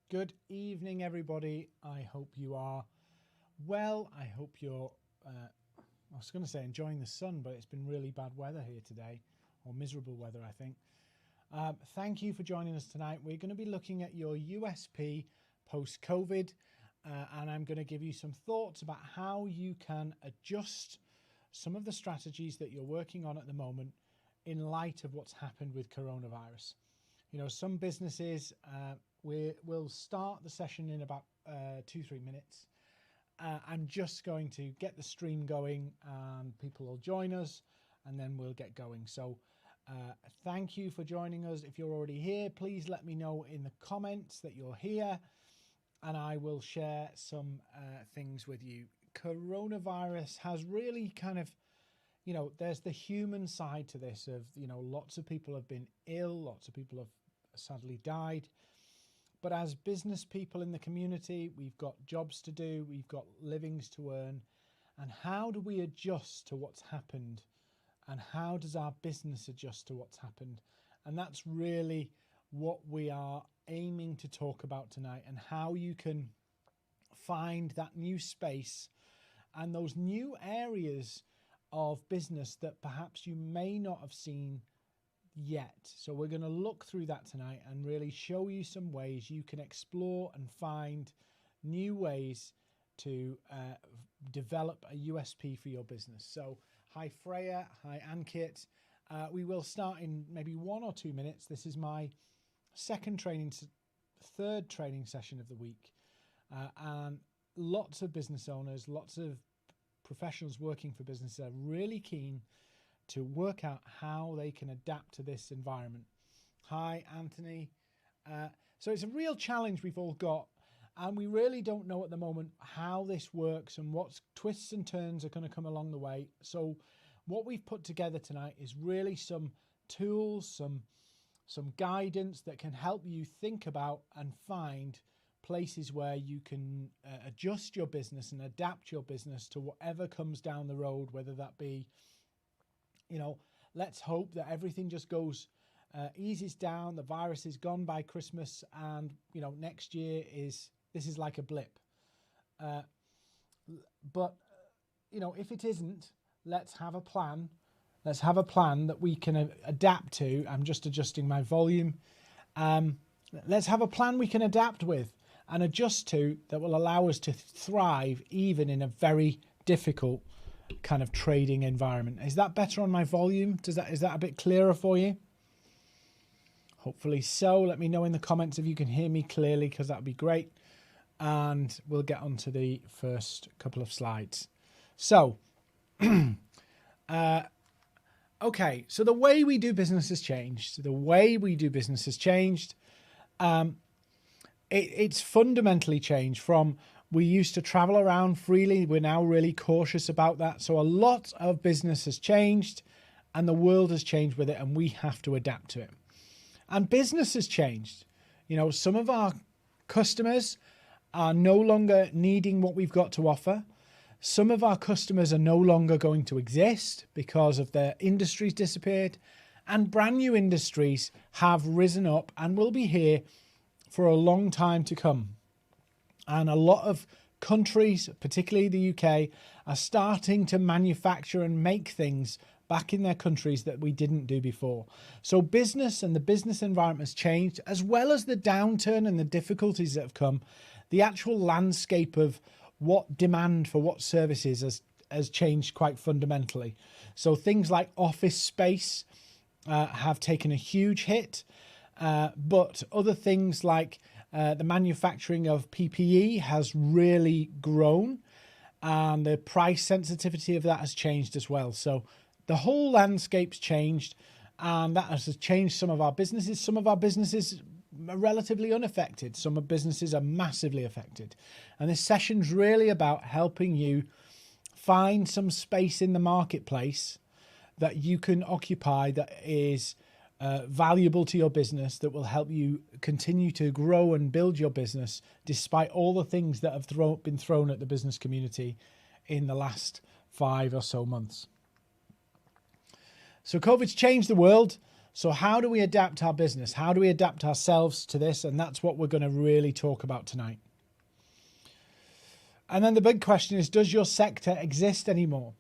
Good evening, everybody. I hope you are well. I hope you're, I was going to say enjoying the sun, but it's been really bad weather here today, or miserable weather, I think. Thank you for joining us tonight. We're going to be looking at your USP post-COVID, and I'm going to give you some thoughts about how you can adjust some of the strategies that you're working on at the moment in light of what's happened with coronavirus. You know, some businesses, we'll start the session in about 2-3 minutes. I'm just going to get the stream going and people will join us and then we'll get going. So thank you for joining us. If you're already here, please let me know in the comments that you're here and I will share some things with you. Coronavirus has really kind of, you know, there's the human side to this of, you know, lots of people have been ill, lots of people have sadly died. But as business people in the community, we've got jobs to do, we've got livings to earn. And how do we adjust to what's happened? And how does our business adjust to what's happened? And that's really what we are aiming to talk about tonight, and how you can find that new space and those new areas of business that perhaps you may not have seen yet. So we're going to look through that tonight and really show you some ways you can explore and find new ways to develop a USP for your business. So hi Freya, hi Ankit. We will start in maybe 1 or 2 minutes. This is my third training session of the week, and lots of business owners, lots of professionals working for businesses are really keen to work out how they can adapt to this environment. Hi, Anthony. So it's a real challenge we've all got, and we really don't know at the moment how this works and what twists and turns are going to come along the way. So what we've put together tonight is really some tools, some guidance that can help you think about and find places where you can adjust your business and adapt your business to whatever comes down the road, whether that be, you know, let's hope that everything just goes, eases down, the virus is gone by Christmas, and, you know, next year this is like a blip. But, you know, if it isn't, let's have a plan. Let's have a plan that we can adapt to. I'm just adjusting my volume. Let's have a plan we can adapt with and adjust to that will allow us to thrive even in a very difficult kind of trading environment. Is that better on my volume? Is that a bit clearer for you? Hopefully so. Let me know in the comments if you can hear me clearly, because that would be great. And we'll get on to the first couple of slides. So, okay, so the way we do business has changed. It's fundamentally changed from we used to travel around freely. We're now really cautious about that. So a lot of business has changed and the world has changed with it, and we have to adapt to it. And business has changed. You know, some of our customers are no longer needing what we've got to offer. Some of our customers are no longer going to exist because of their industries disappeared, and brand new industries have risen up and will be here for a long time to come. And a lot of countries, particularly the UK, are starting to manufacture and make things back in their countries that we didn't do before. So business and the business environment has changed, as well as the downturn and the difficulties that have come. The actual landscape of what demand for what services has changed quite fundamentally. So things like office space have taken a huge hit, but other things like the manufacturing of PPE has really grown, and the price sensitivity of that has changed as well. So the whole landscape's changed, and that has changed some of our businesses. Some of our businesses are relatively unaffected. Some of businesses are massively affected. And this session's really about helping you find some space in the marketplace that you can occupy that is valuable to your business, that will help you continue to grow and build your business despite all the things that have been thrown at the business community in the last 5 or so months. So COVID's changed the world. So how do we adapt our business? How do we adapt ourselves to this? And that's what we're going to really talk about tonight. And then the big question is, does your sector exist anymore?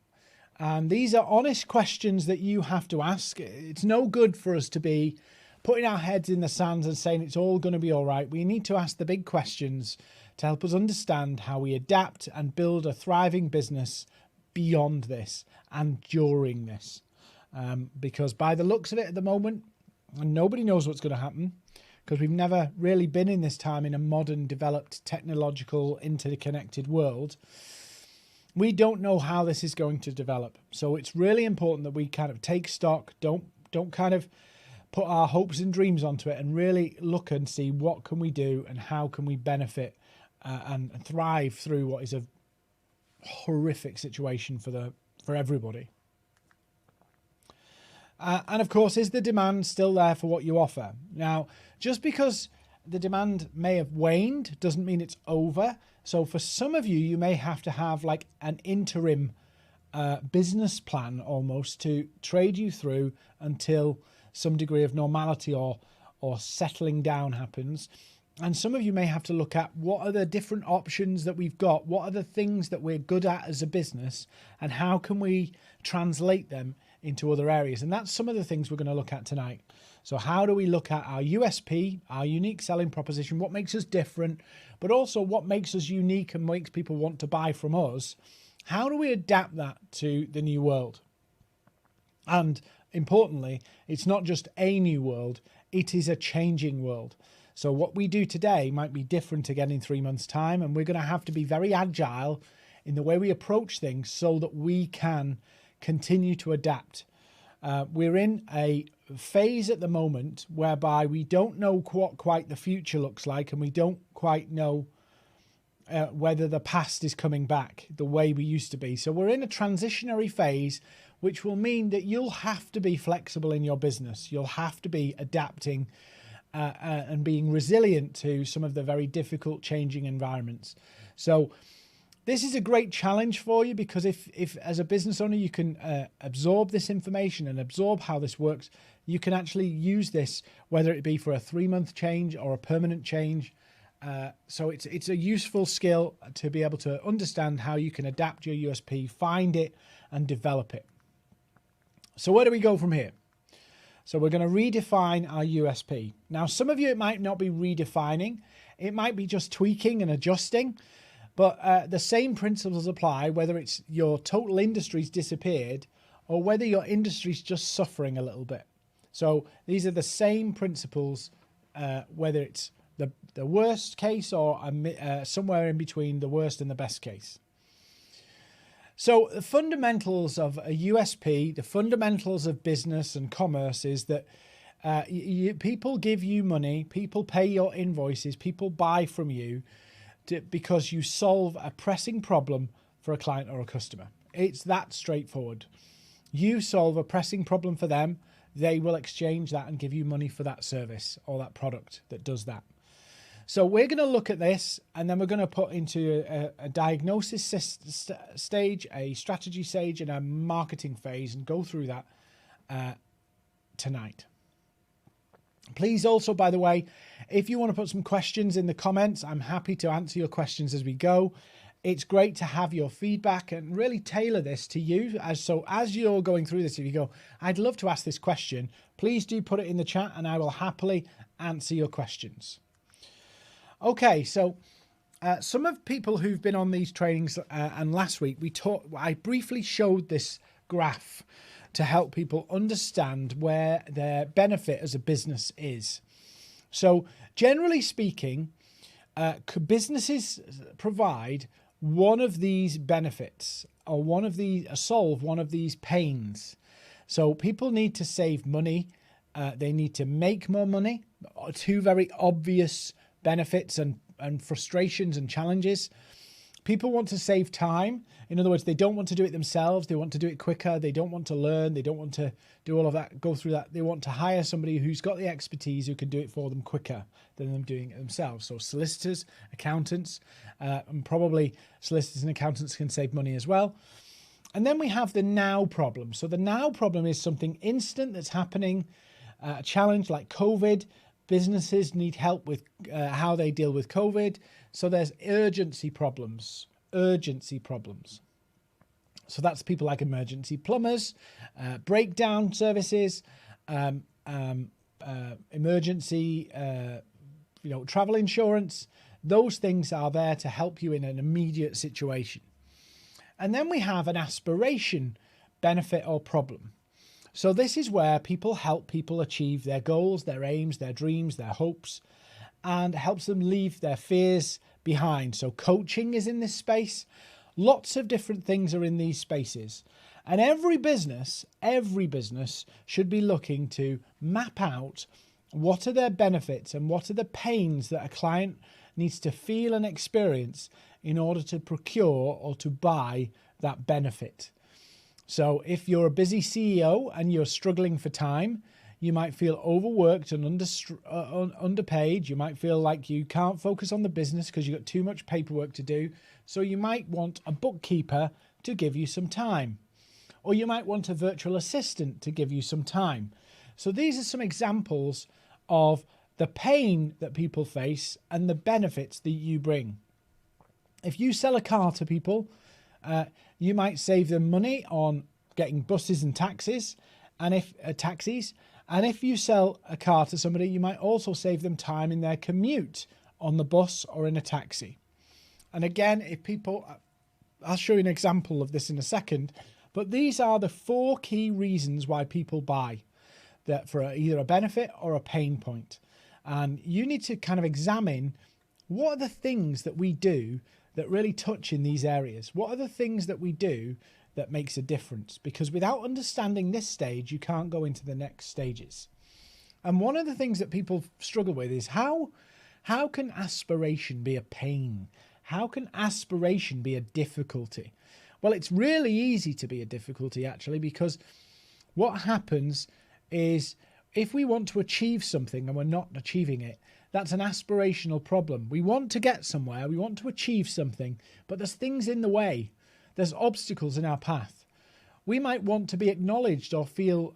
And these are honest questions that you have to ask. It's no good for us to be putting our heads in the sand and saying it's all going to be all right. We need to ask the big questions to help us understand how we adapt and build a thriving business beyond this and during this. Because by the looks of it at the moment, and nobody knows what's going to happen, because we've never really been in this time in a modern, developed, technological, interconnected world. We don't know how this is going to develop. So it's really important that we kind of take stock, don't kind of put our hopes and dreams onto it, and really look and see what can we do and how can we benefit and thrive through what is a horrific situation for everybody. And of course, is the demand still there for what you offer? Now, just because the demand may have waned doesn't mean it's over. So for some of you, you may have to have like an interim business plan almost to trade you through until some degree of normality or settling down happens. And some of you may have to look at what are the different options that we've got, what are the things that we're good at as a business, and how can we translate them into other areas. And that's some of the things we're going to look at tonight. So how do we look at our USP, our unique selling proposition, what makes us different, but also what makes us unique and makes people want to buy from us? How do we adapt that to the new world? And importantly, it's not just a new world, it is a changing world. So what we do today might be different again in 3 months' time, and we're going to have to be very agile in the way we approach things so that we can continue to adapt. We're in a phase at the moment whereby we don't know what quite the future looks like, and we don't quite know whether the past is coming back the way we used to be. So we're in a transitionary phase, which will mean that you'll have to be flexible in your business. You'll have to be adapting and being resilient to some of the very difficult changing environments. So this is a great challenge for you, because if as a business owner you can absorb this information and absorb how this works, you can actually use this, whether it be for a 3-month change or a permanent change. So it's a useful skill to be able to understand how you can adapt your USP, find it and develop it. So where do we go from here? So we're going to redefine our USP. Now, some of you, it might not be redefining. It might be just tweaking and adjusting. But the same principles apply whether it's your total industry's disappeared or whether your industry's just suffering a little bit. So these are the same principles, whether it's the worst case or somewhere in between the worst and the best case. So the fundamentals of a USP, the fundamentals of business and commerce is that people give you money, people pay your invoices, people buy from you because you solve a pressing problem for a client or a customer. It's that straightforward. You solve a pressing problem for them, they will exchange that and give you money for that service or that product that does that. So we're going to look at this, and then we're going to put into a diagnosis stage, a strategy stage, and a marketing phase, and go through that tonight. Please also, by the way, if you want to put some questions in the comments, I'm happy to answer your questions as we go. It's great to have your feedback and really tailor this to you. So as you're going through this, if you go, I'd love to ask this question, please do put it in the chat and I will happily answer your questions. Okay, so some of people who've been on these trainings and last week I briefly showed this graph to help people understand where their benefit as a business is. So generally speaking, businesses provide one of these benefits or solve one of these pains. So people need to save money. They need to make more money. Two very obvious benefits and frustrations and challenges. People want to save time. In other words, they don't want to do it themselves. They want to do it quicker. They don't want to learn. They don't want to do all of that, go through that. They want to hire somebody who's got the expertise who can do it for them quicker than them doing it themselves. So solicitors, accountants, and probably solicitors and accountants can save money as well. And then we have the now problem. So the now problem is something instant that's happening a challenge like COVID. Businesses need help with how they deal with COVID. So there's urgency problems. So that's people like emergency plumbers, breakdown services, emergency, travel insurance. Those things are there to help you in an immediate situation. And then we have an aspiration, benefit or problem. So this is where people help people achieve their goals, their aims, their dreams, their hopes, and helps them leave their fears behind. So coaching is in this space. Lots of different things are in these spaces. And every business should be looking to map out what are their benefits and what are the pains that a client needs to feel and experience in order to procure or to buy that benefit. So if you're a busy CEO and you're struggling for time, you might feel overworked and underpaid. You might feel like you can't focus on the business because you've got too much paperwork to do. So you might want a bookkeeper to give you some time. Or you might want a virtual assistant to give you some time. So these are some examples of the pain that people face and the benefits that you bring. If you sell a car to people, you might save them money on getting buses and taxis, and if you sell a car to somebody, you might also save them time in their commute on the bus or in a taxi. And again, I'll show you an example of this in a second, but these are the 4 key reasons why people buy, that for either a benefit or a pain point. And you need to kind of examine what are the things that we do that really touch in these areas. What are the things that we do that makes a difference? Because without understanding this stage, you can't go into the next stages. And one of the things that people struggle with is how can aspiration be a pain? How can aspiration be a difficulty? Well, it's really easy to be a difficulty, actually, because what happens is if we want to achieve something and we're not achieving it, that's an aspirational problem. We want to get somewhere, we want to achieve something, but there's things in the way. There's obstacles in our path. We might want to be acknowledged or feel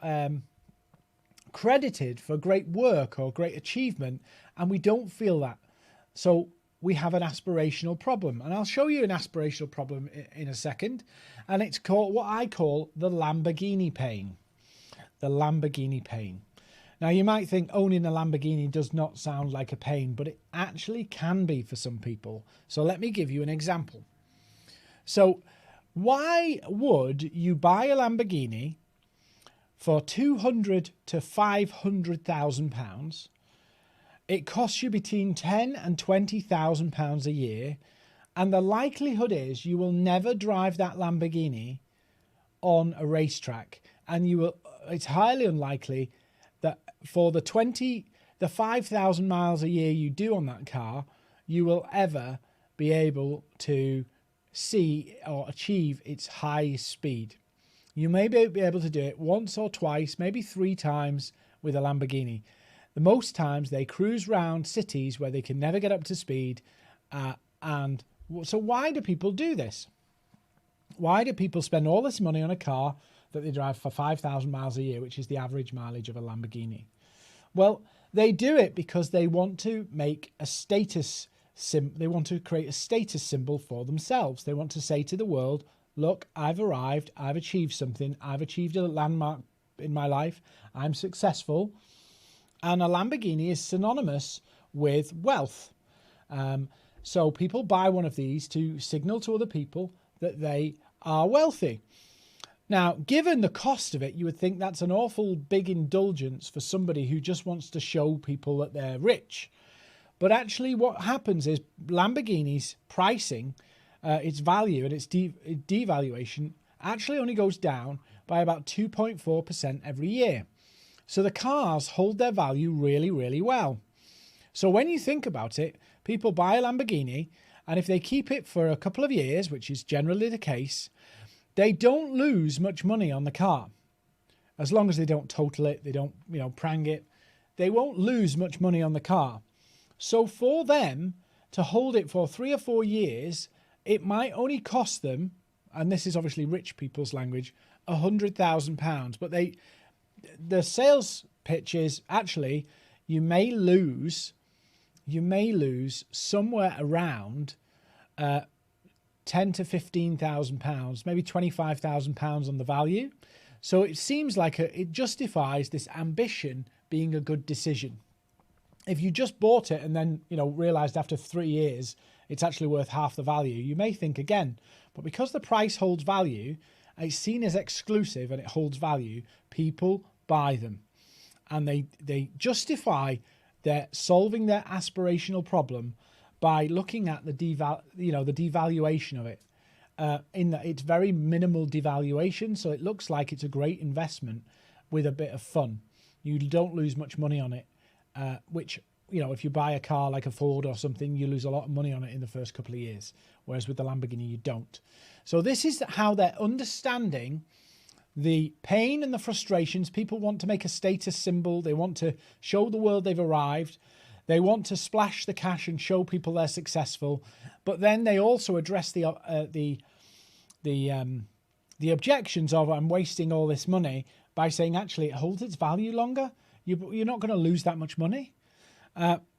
credited for great work or great achievement, and we don't feel that. So we have an aspirational problem. And I'll show you an aspirational problem in a second. And it's called what I call the Lamborghini pain. The Lamborghini pain. Now, you might think owning a Lamborghini does not sound like a pain, but it actually can be for some people. So let me give you an example. So why would you buy a Lamborghini for £200,000 to £500,000? It costs you between £10,000 and £20,000 a year, and the likelihood is you will never drive that Lamborghini on a racetrack, and it's highly unlikely that for the 5,000 miles a year you do on that car, you will ever be able to see or achieve its high speed. You may be able to do it once or twice, maybe 3 times with a Lamborghini. The most times they cruise around cities where they can never get up to speed. And so why do people do this? Why do people spend all this money on a car that they drive for 5,000 miles a year, which is the average mileage of a Lamborghini? Well, they do it because they want to make a status they want to create a status symbol for themselves. They want to say to the world, look, I've arrived, I've achieved something, I've achieved a landmark in my life, I'm successful. And a Lamborghini is synonymous with wealth. So people buy one of these to signal to other people that they are wealthy. Now, given the cost of it, you would think that's an awful big indulgence for somebody who just wants to show people that they're rich. But actually what happens is Lamborghini's pricing, its value and its devaluation actually only goes down by about 2.4% every year. So the cars hold their value really, really well. So when you think about it, people buy a Lamborghini, and if they keep it for a couple of years, which is generally the case, they don't lose much money on the car. As long as they don't total it, they don't, prang it, they won't lose much money on the car. So for them to hold it for 3 or 4 years, it might only cost them, and this is obviously rich people's language, £100,000. But the sales pitches, actually, you may lose somewhere around £10,000 to £15,000, maybe £25,000 on the value. So it seems like it justifies this ambition being a good decision. If you just bought it and then, realized after 3 years it's actually worth half the value, you may think again. But because the price holds value, it's seen as exclusive and it holds value, people buy them. And they justify their solving their aspirational problem by looking at the devaluation of it. In that it's very minimal devaluation, so it looks like it's a great investment with a bit of fun. You don't lose much money on it, which, if you buy a car like a Ford or something, you lose a lot of money on it in the first couple of years, whereas with the Lamborghini, you don't. So this is how they're understanding the pain and the frustrations. People want to make a status symbol. They want to show the world they've arrived. They want to splash the cash and show people they're successful. But then they also address the objections of, I'm wasting all this money, by saying, actually, it holds its value longer. You're not going to lose that much money.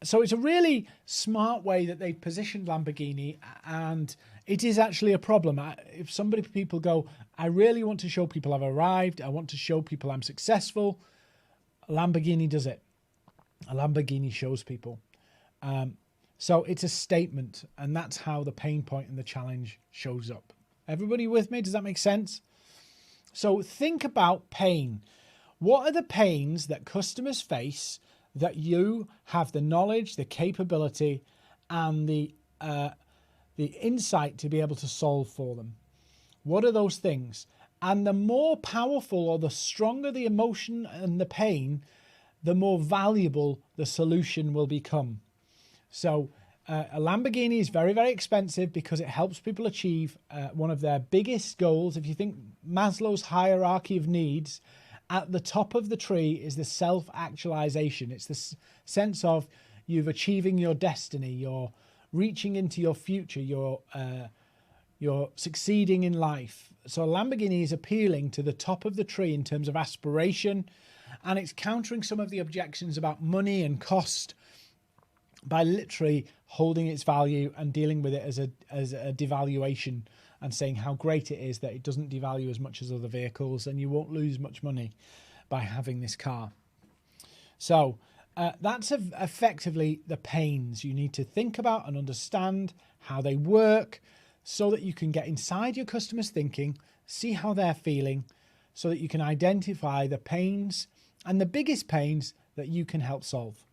So it's a really smart way that they've positioned Lamborghini, and it is actually a problem. If people go, I really want to show people I've arrived, I want to show people I'm successful, Lamborghini does it. A Lamborghini shows people. So it's a statement, and that's how the pain point and the challenge shows up. Everybody with me? Does that make sense? So think about pain. What are the pains that customers face that you have the knowledge, the capability, and the insight to be able to solve for them? What are those things? And the more powerful or the stronger the emotion and the pain, the more valuable the solution will become. So a Lamborghini is very, very expensive because it helps people achieve one of their biggest goals. If you think Maslow's hierarchy of needs, at the top of the tree is the self-actualization. It's the sense of you've achieving your destiny, you're reaching into your future, you're succeeding in life. So Lamborghini is appealing to the top of the tree in terms of aspiration, and it's countering some of the objections about money and cost by literally holding its value and dealing with it as a devaluation, and saying how great it is that it doesn't devalue as much as other vehicles and you won't lose much money by having this car. So that's effectively the pains. You need to think about and understand how they work so that you can get inside your customers' thinking, see how they're feeling, so that you can identify the pains and the biggest pains that you can help solve.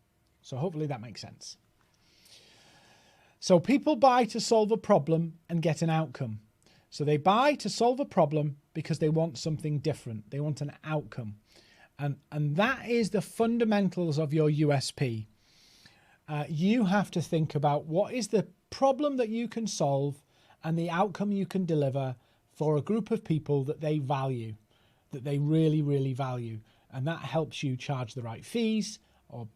So hopefully that makes sense. So people buy to solve a problem and get an outcome. So they buy to solve a problem because they want something different. They want an outcome. And that is the fundamentals of your USP. You have to think about what is the problem that you can solve and the outcome you can deliver for a group of people that they value, that they really, really value. And that helps you charge the right fees or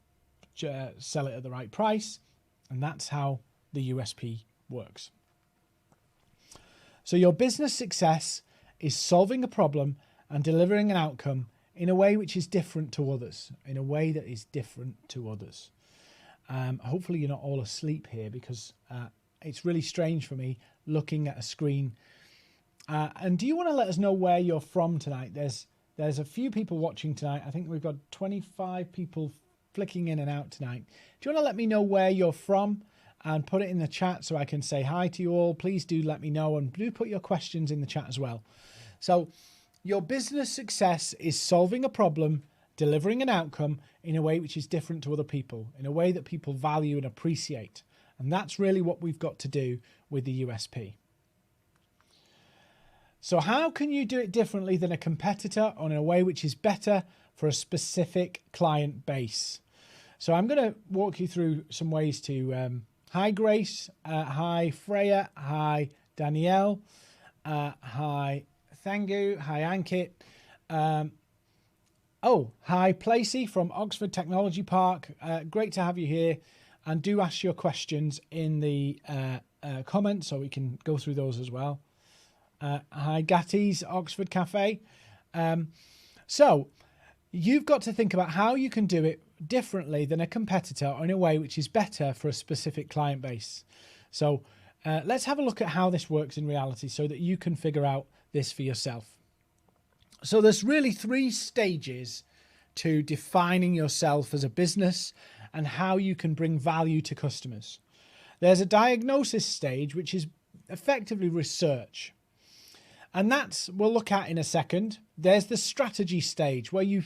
sell it at the right price. And that's how the USP works. So your business success is solving a problem and delivering an outcome in a way which is different to others, in a way that is different to others. Hopefully you're not all asleep here, because it's really strange for me looking at a screen. And do you want to let us know where you're from tonight? There's a few people watching tonight. I think we've got 25 people flicking in and out tonight. Do you want to let me know where you're from and put it in the chat so I can say hi to you all? Please do let me know, and do put your questions in the chat as well. So your business success is solving a problem, delivering an outcome in a way which is different to other people, in a way that people value and appreciate. And that's really what we've got to do with the USP. So how can you do it differently than a competitor, or in a way which is better for a specific client base? So I'm going to walk you through some ways to... hi Grace, hi Freya, hi Danielle, hi Thangu, hi Ankit. Hi Placey from Oxford Technology Park. Great to have you here, and do ask your questions in the comments so we can go through those as well. Hi Gatty's Oxford Cafe. So you've got to think about how you can do it differently than a competitor or in a way which is better for a specific client base. So let's have a look at how this works in reality so that you can figure out this for yourself. So there's really 3 stages to defining yourself as a business and how you can bring value to customers. There's a diagnosis stage, which is effectively research. And that's we'll look at in a second. There's the strategy stage where you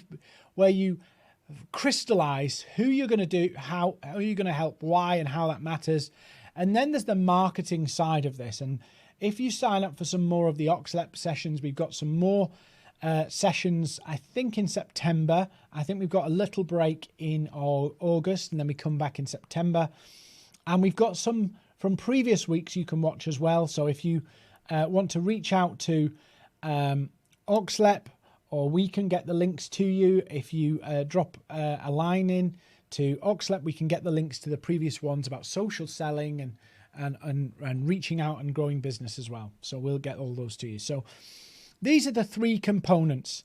crystallize who you're going to do, how you're going to help, why and how that matters. And then there's the marketing side of this. And if you sign up for some more of the USP sessions, we've got some more sessions, I think in September. I think we've got a little break in August and then we come back in September. And we've got some from previous weeks you can watch as well. So if you want to reach out to USP, or we can get the links to you. If you drop a line in to USP, we can get the links to the previous ones about social selling and reaching out and growing business as well. So we'll get all those to you. So these are the 3 components.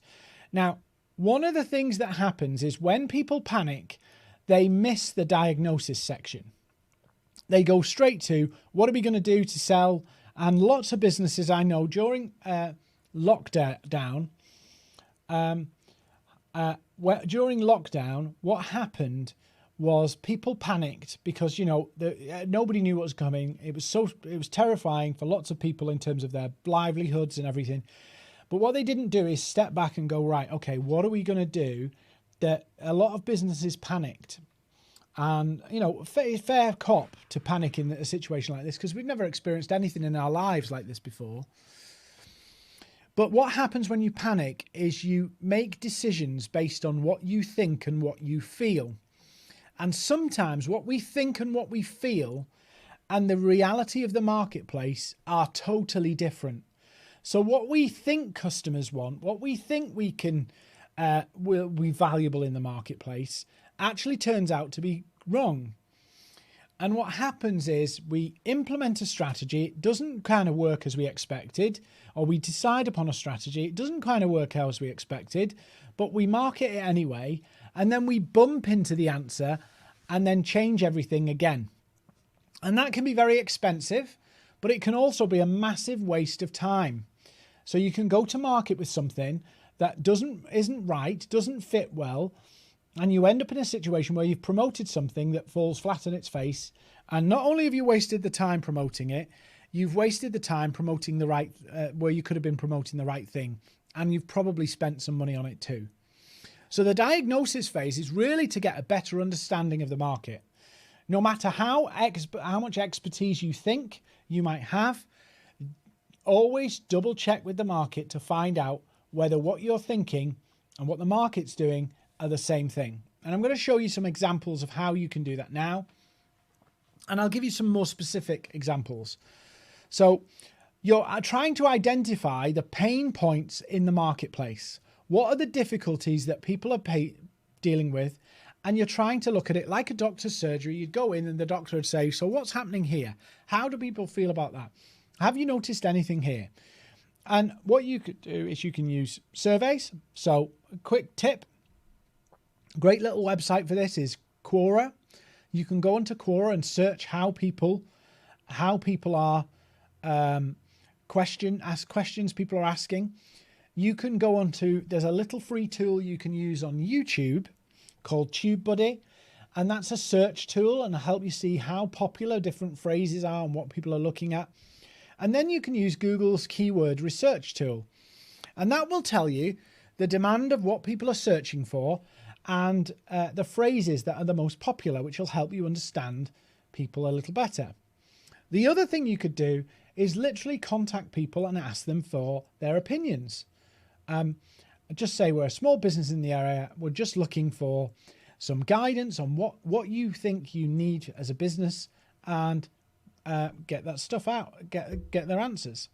Now, one of the things that happens is when people panic, they miss the diagnosis section. They go straight to, what are we going to do to sell? And lots of businesses I know during lockdown, during lockdown, what happened was people panicked because, you know, nobody knew what was coming. It was terrifying for lots of people in terms of their livelihoods and everything. But what they didn't do is step back and go, right, okay, what are we going to do? That a lot of businesses panicked. And, you know, fair cop to panic in a situation like this because we've never experienced anything in our lives like this before. But what happens when you panic is you make decisions based on what you think and what you feel. And sometimes what we think and what we feel and the reality of the marketplace are totally different. So what we think customers want, what we think we can will be valuable in the marketplace actually turns out to be wrong. And what happens is we implement a strategy, it doesn't kind of work as we expected, or we decide upon a strategy, it doesn't kind of work out as we expected, but we market it anyway, and then we bump into the answer and then change everything again. And that can be very expensive, but it can also be a massive waste of time. So you can go to market with something that isn't right, doesn't fit well, and you end up in a situation where you've promoted something that falls flat on its face. And not only have you wasted the time promoting it, you've wasted the time promoting the right, where you could have been promoting the right thing. And you've probably spent some money on it too. So the diagnosis phase is really to get a better understanding of the market. No matter how much expertise you think you might have, always double check with the market to find out whether what you're thinking and what the market's doing are the same thing. And I'm going to show you some examples of how you can do that now. And I'll give you some more specific examples. So you're trying to identify the pain points in the marketplace. What are the difficulties that people are dealing with? And you're trying to look at it like a doctor's surgery. You'd go in and the doctor would say, so what's happening here? How do people feel about that? Have you noticed anything here? And what you could do is you can use surveys. So a quick tip, great little website for this is Quora. You can go onto Quora and search how people are questions people are asking. You can go onto, there's a little free tool you can use on YouTube called TubeBuddy, and that's a search tool and help you see how popular different phrases are and what people are looking at. And then you can use Google's keyword research tool, and that will tell you the demand of what people are searching for and the phrases that are the most popular, which will help you understand people a little better. The other thing you could do is literally contact people and ask them for their opinions. Just say we're a small business in the area. We're just looking for some guidance on what you think you need as a business, and get that stuff out, get their answers.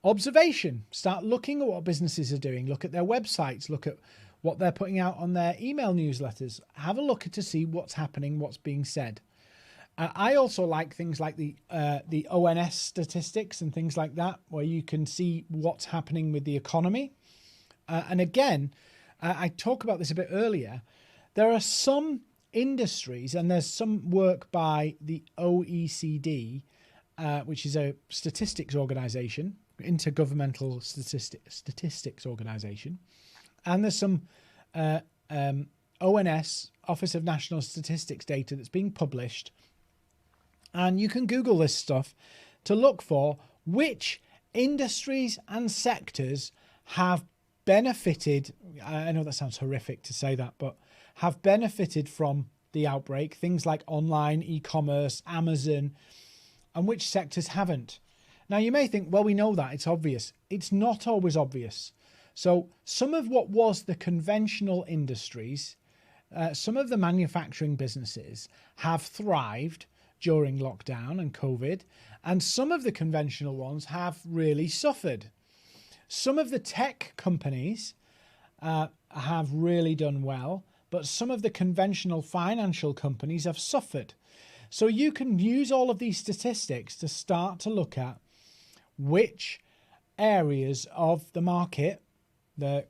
Observation, start looking at what businesses are doing. Look at their websites, look at what they're putting out on their email newsletters. Have a look to see what's happening, what's being said. I also like things like the ONS statistics and things like that, where you can see what's happening with the economy. And again, I talk about this a bit earlier. There are some industries, and there's some work by the OECD, which is a statistics organization, intergovernmental statistics organization, and there's some ONS, Office of National Statistics data that's being published, and you can Google this stuff to look for which industries and sectors have benefited. I know that sounds horrific to say that, but have benefited from the outbreak, things like online, e-commerce, Amazon, and which sectors haven't. Now you may think, well, we know that, it's obvious. It's not always obvious. So some of what was the conventional industries, some of the manufacturing businesses have thrived during lockdown and COVID, and some of the conventional ones have really suffered. Some of the tech companies have really done well, but some of the conventional financial companies have suffered. So you can use all of these statistics to start to look at which areas of the market, the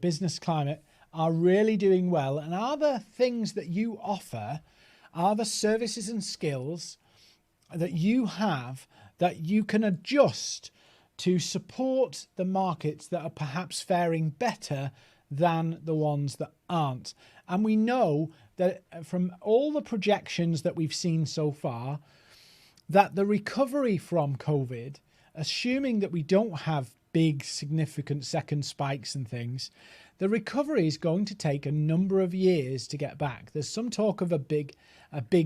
business climate, are really doing well, and are the things that you offer, are the services and skills that you have that you can adjust to support the markets that are perhaps faring better than the ones that aren't. And we know that from all the projections that we've seen so far, that the recovery from COVID, assuming that we don't have big significant second spikes and things, the recovery is going to take a number of years to get back. There's some talk of a big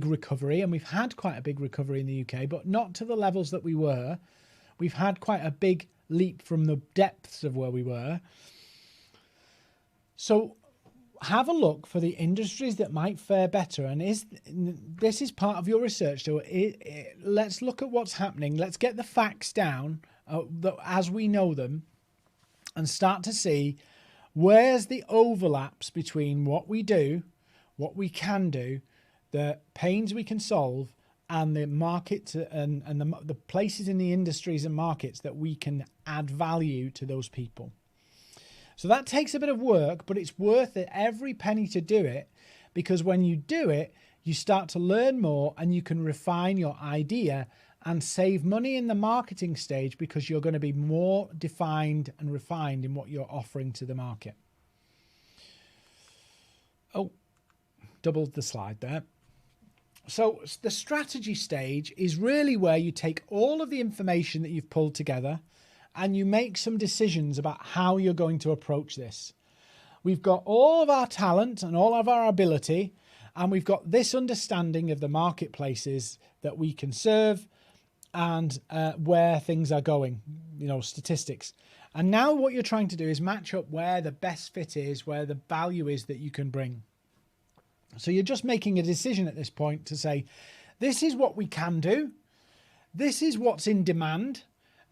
recovery, and we've had quite a big recovery in the UK, but not to the levels that we were. We've had quite a big leap from the depths of where we were. So have a look for the industries that might fare better. And this is part of your research. So let's look at what's happening. Let's get the facts down as we know them and start to see where's the overlaps between what we do, what we can do, the pains we can solve, and the markets and the places in the industries and markets that we can add value to those people. So that takes a bit of work, but it's worth it, every penny to do it, because when you do it, you start to learn more and you can refine your idea and save money in the marketing stage because you're going to be more defined and refined in what you're offering to the market. Oh, doubled the slide there. So the strategy stage is really where you take all of the information that you've pulled together and you make some decisions about how you're going to approach this. We've got all of our talent and all of our ability, and we've got this understanding of the marketplaces that we can serve and where things are going, statistics. And now what you're trying to do is match up where the best fit is, where the value is that you can bring. So you're just making a decision at this point to say, this is what we can do. This is what's in demand.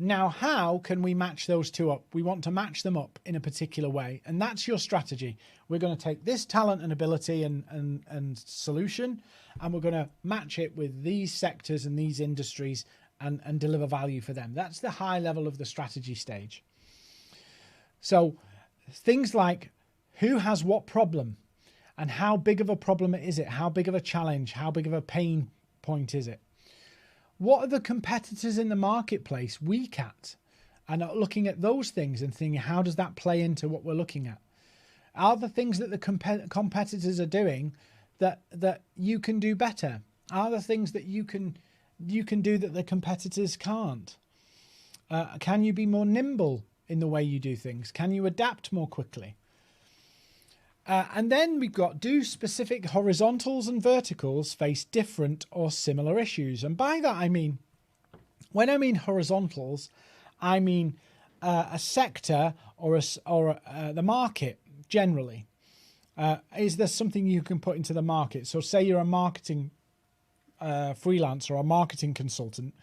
Now, how can we match those two up? We want to match them up in a particular way. And that's your strategy. We're going to take this talent and ability and solution, and we're going to match it with these sectors and these industries and deliver value for them. That's the high level of the strategy stage. So things like who has what problem and how big of a problem is it? How big of a challenge? How big of a pain point is it? What are the competitors in the marketplace weak at? And looking at those things and thinking, how does that play into what we're looking at? Are the things that the competitors are doing that you can do better? Are the things that you can do that the competitors can't? Can you be more nimble in the way you do things? Can you adapt more quickly? And then we've got, do specific horizontals and verticals face different or similar issues? And by that, I mean, when I mean horizontals, I mean a sector or the market generally. Is there something you can put into the market? So say you're a marketing freelancer or a marketing consultant.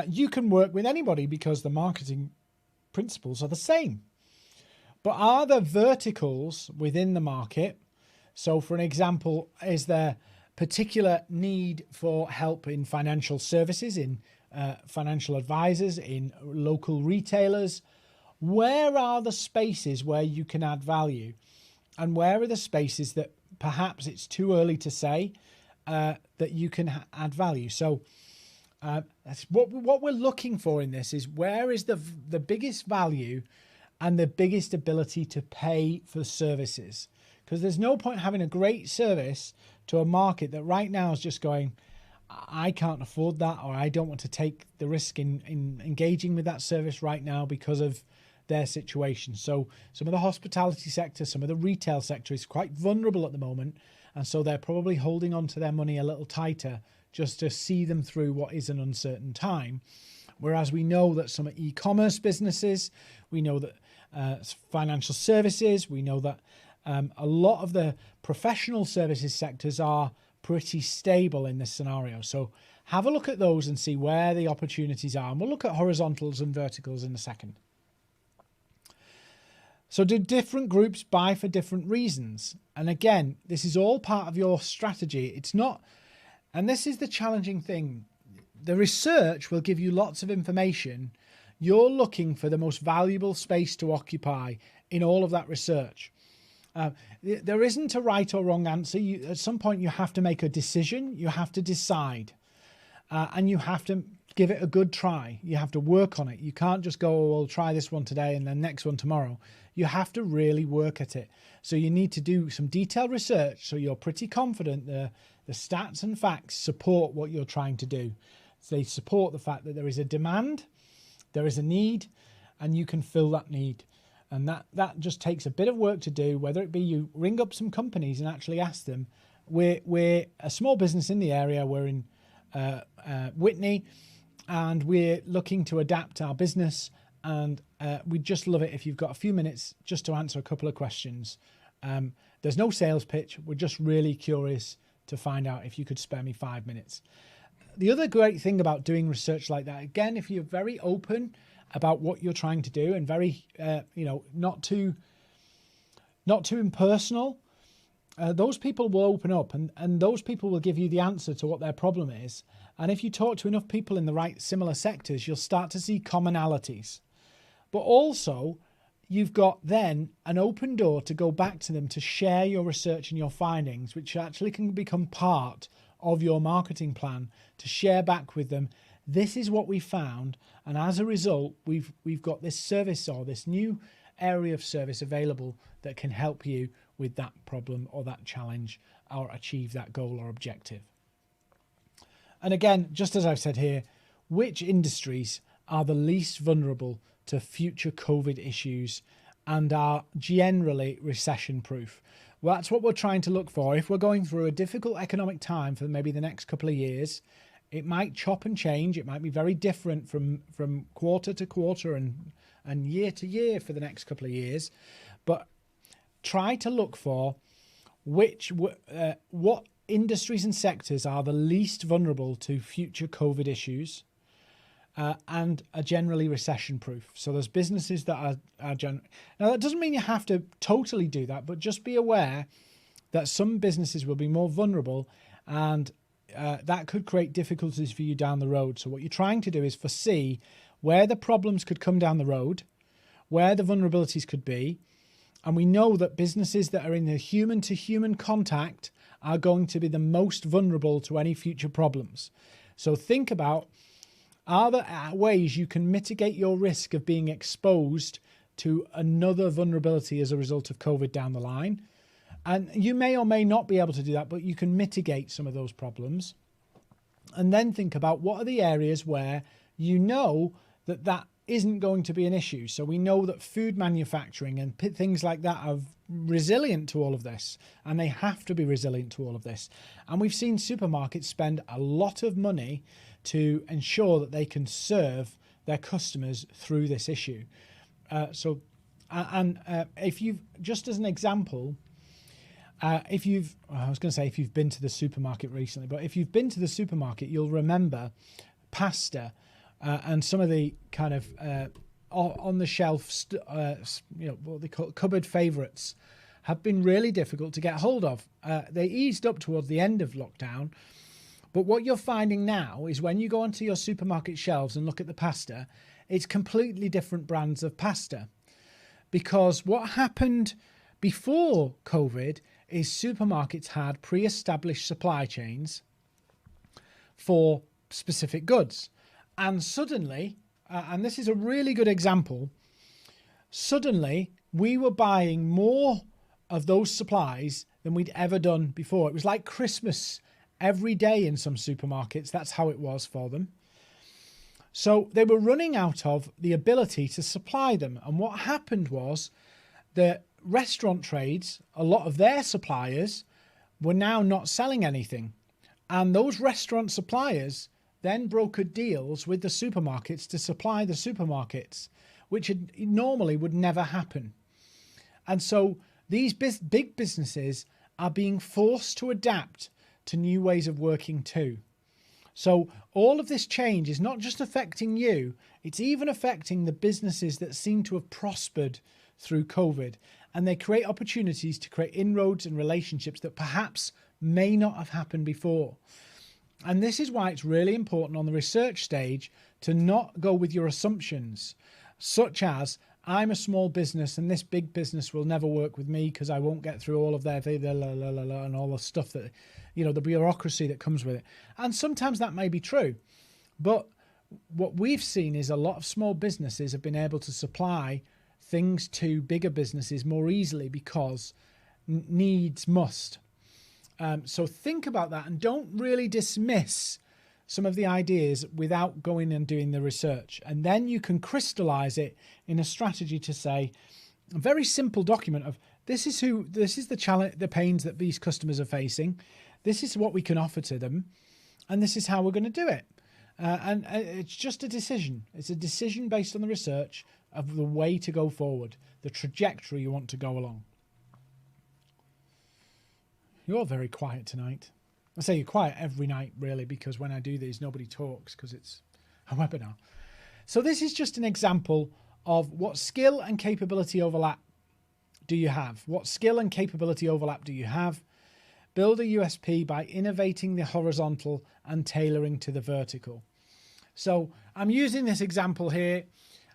You can work with anybody because the marketing principles are the same. But are there verticals within the market? So for an example, is there particular need for help in financial services, in financial advisors, in local retailers? where are the spaces where you can add value, and where are the spaces that perhaps it's too early to say that you can add value. So that's what we're looking for in this is where is the biggest value and the biggest ability to pay for services. Because there's no point having a great service to a market that right now is just going, I can't afford that, or I don't want to take the risk in engaging with that service right now because of their situation. So some of the hospitality sector, some of the retail sector is quite vulnerable at the moment. And so they're probably holding on to their money a little tighter just to see them through what is an uncertain time. Whereas we know that some e-commerce businesses, we know that financial services, we know that a lot of the professional services sectors are pretty stable in this scenario. So have a look at those and see where the opportunities are. And we'll look at horizontals and verticals in a second. So do different groups buy for different reasons? And again, this is all part of your strategy. It's not, and this is the challenging thing. The research will give you lots of information. You're looking for the most valuable space to occupy in all of that research. There isn't a right or wrong answer. At some point, you have to make a decision. You have to decide. And you have to give it a good try. You have to work on it. You can't just go, oh, well, try this one today and then next one tomorrow. You have to really work at it. So you need to do some detailed research so you're pretty confident the stats and facts support what you're trying to do. So they support the fact that there is a demand, there is a need, and you can fill that need. And that just takes a bit of work to do, whether it be you ring up some companies and actually ask them. We're a small business in the area. We're in Whitney, and we're looking to adapt our business. And we'd just love it if you've got a few minutes just to answer a couple of questions. There's no sales pitch. We're just really curious to find out if you could spare me 5 minutes. The other great thing about doing research like that, again, if you're very open about what you're trying to do and very, not too impersonal, those people will open up and those people will give you the answer to what their problem is. And if you talk to enough people in the right similar sectors, you'll start to see commonalities. But also, you've got then an open door to go back to them to share your research and your findings, which actually can become part of your marketing plan, to share back with them. This is what we found, and as a result, we've got this service or this new area of service available that can help you with that problem or that challenge or achieve that goal or objective. And again, just as I've said here, which industries are the least vulnerable to future COVID issues and are generally recession-proof? Well, that's what we're trying to look for. If we're going through a difficult economic time for maybe the next couple of years, it might chop and change. It might be very different from quarter to quarter and year to year for the next couple of years. But try to look for what industries and sectors are the least vulnerable to future COVID issues and are generally recession-proof. So there's businesses that are now that doesn't mean you have to totally do that, but just be aware that some businesses will be more vulnerable, and that could create difficulties for you down the road. So what you're trying to do is foresee where the problems could come down the road, where the vulnerabilities could be. And we know that businesses that are in the human-to-human contact are going to be the most vulnerable to any future problems. So think about, are there ways you can mitigate your risk of being exposed to another vulnerability as a result of COVID down the line? And you may or may not be able to do that, but you can mitigate some of those problems. And then think about what are the areas where you know that isn't going to be an issue. So we know that food manufacturing and things like that are resilient to all of this, and they have to be resilient to all of this. And we've seen supermarkets spend a lot of money to ensure that they can serve their customers through this issue. If you've, just as an example, if you've been to the supermarket recently, but if you've been to the supermarket, you'll remember pasta and some of the kind of on the shelf, what they call cupboard favourites, have been really difficult to get hold of. They eased up towards the end of lockdown, But what you're finding now is when you go onto your supermarket shelves and look at the pasta, it's completely different brands of pasta. Because what happened before COVID is supermarkets had pre-established supply chains for specific goods. And suddenly, and this is a really good example, suddenly we were buying more of those supplies than we'd ever done before. It was like Christmas every day in some supermarkets. That's how it was for them. So they were running out of the ability to supply them. And what happened was the restaurant trades, a lot of their suppliers were now not selling anything. And those restaurant suppliers then brokered deals with the supermarkets to supply the supermarkets, which normally would never happen. And so these big businesses are being forced to adapt to new ways of working too. So all of this change is not just affecting you, it's even affecting the businesses that seem to have prospered through COVID. And they create opportunities to create inroads and relationships that perhaps may not have happened before. And this is why it's really important on the research stage to not go with your assumptions, such as, I'm a small business and this big business will never work with me because I won't get through all of their and all the stuff that, the bureaucracy that comes with it. And sometimes that may be true. But what we've seen is a lot of small businesses have been able to supply things to bigger businesses more easily because needs must. So think about that and don't really dismiss some of the ideas without going and doing the research. And then you can crystallize it in a strategy to say, a very simple document of this is the challenge, the pains that these customers are facing. This is what we can offer to them. And this is how we're going to do it. And it's just a decision. It's a decision based on the research of the way to go forward, the trajectory you want to go along. You're very quiet tonight. I say you're quiet every night, really, because when I do these, nobody talks because it's a webinar. So this is just an example of what skill and capability overlap do you have? What skill and capability overlap do you have? Build a USP by innovating the horizontal and tailoring to the vertical. So I'm using this example here.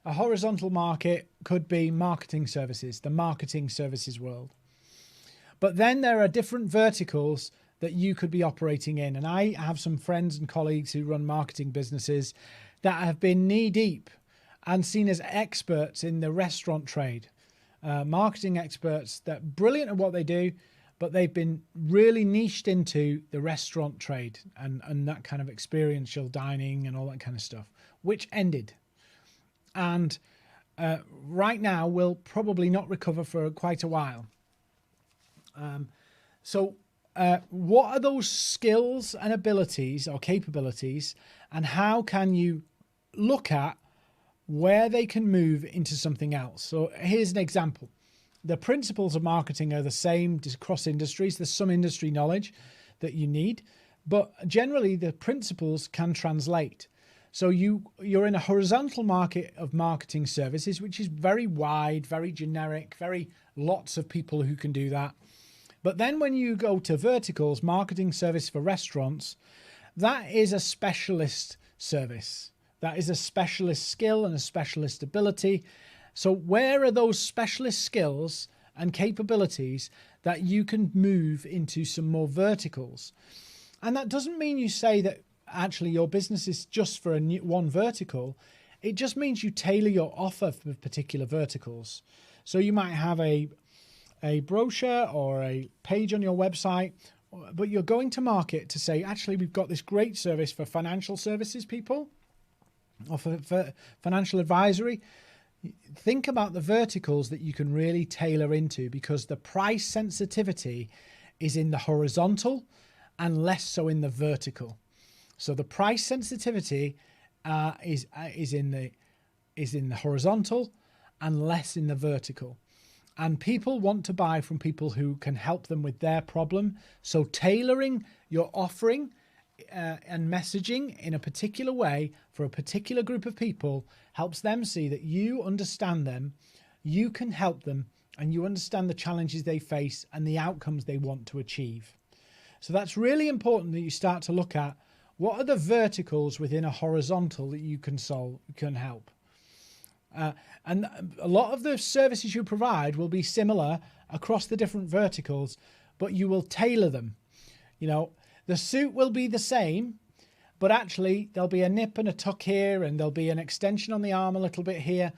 A horizontal market could be marketing services, the marketing services world. But then there are different verticals that you could be operating in. And I have some friends and colleagues who run marketing businesses that have been knee deep and seen as experts in the restaurant trade. Marketing experts that are brilliant at what they do, but they've been really niched into the restaurant trade and that kind of experiential dining and all that kind of stuff, which ended. And right now will probably not recover for quite a while. So what are those skills and abilities or capabilities, and how can you look at where they can move into something else? So here's an example. The principles of marketing are the same across industries. There's some industry knowledge that you need, but generally the principles can translate. So you're in a horizontal market of marketing services, which is very wide, very generic, very lots of people who can do that. But then when you go to verticals, marketing service for restaurants, that is a specialist service. That is a specialist skill and a specialist ability. So where are those specialist skills and capabilities that you can move into some more verticals? And that doesn't mean you say that actually your business is just for one vertical. It just means you tailor your offer for particular verticals. So you might have a brochure or a page on your website, but you're going to market to say, actually, we've got this great service for financial services people or for financial advisory. Think about the verticals that you can really tailor into, because the price sensitivity is in the horizontal and less so in the vertical. So the price sensitivity is in the horizontal and less in the vertical. And people want to buy from people who can help them with their problem. So tailoring your offering and messaging in a particular way for a particular group of people helps them see that you understand them, you can help them, and you understand the challenges they face and the outcomes they want to achieve. So that's really important that you start to look at What are the verticals within a horizontal that you can help? And a lot of the services you provide will be similar across the different verticals, but you will tailor them. You know, the suit will be the same, but actually there'll be a nip and a tuck here, and there'll be an extension on the arm a little bit here.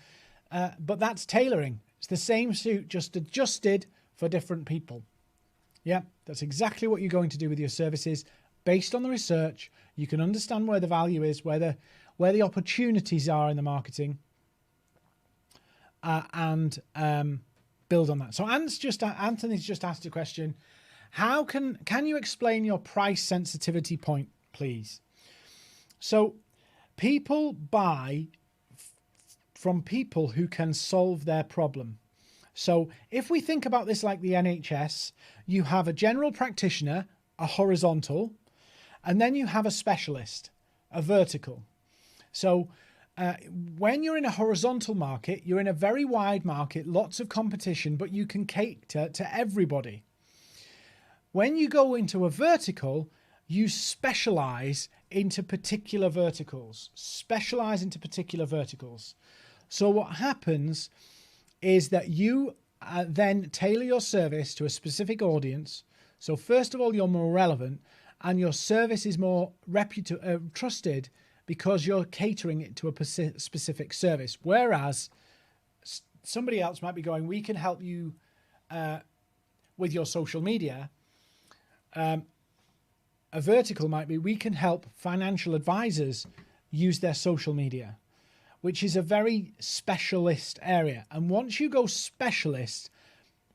But that's tailoring. It's the same suit, just adjusted for different people. Yeah, that's exactly what you're going to do with your services. Based on the research, you can understand where the value is, where the opportunities are in the marketing, and build on that. So Anthony's just asked a question. How can you explain your price sensitivity point, please? So people buy from people who can solve their problem. So if we think about this like the NHS, you have a general practitioner, a horizontal, and then you have a specialist, a vertical. So when you're in a horizontal market, you're in a very wide market, lots of competition, but you can cater to everybody. When you go into a vertical, you specialize into particular verticals. So what happens is that you then tailor your service to a specific audience. So first of all, you're more relevant, and your service is more trusted because you're catering it to a specific service. Whereas somebody else might be going, we can help you with your social media. A vertical might be, we can help financial advisors use their social media, which is a very specialist area. And once you go specialist,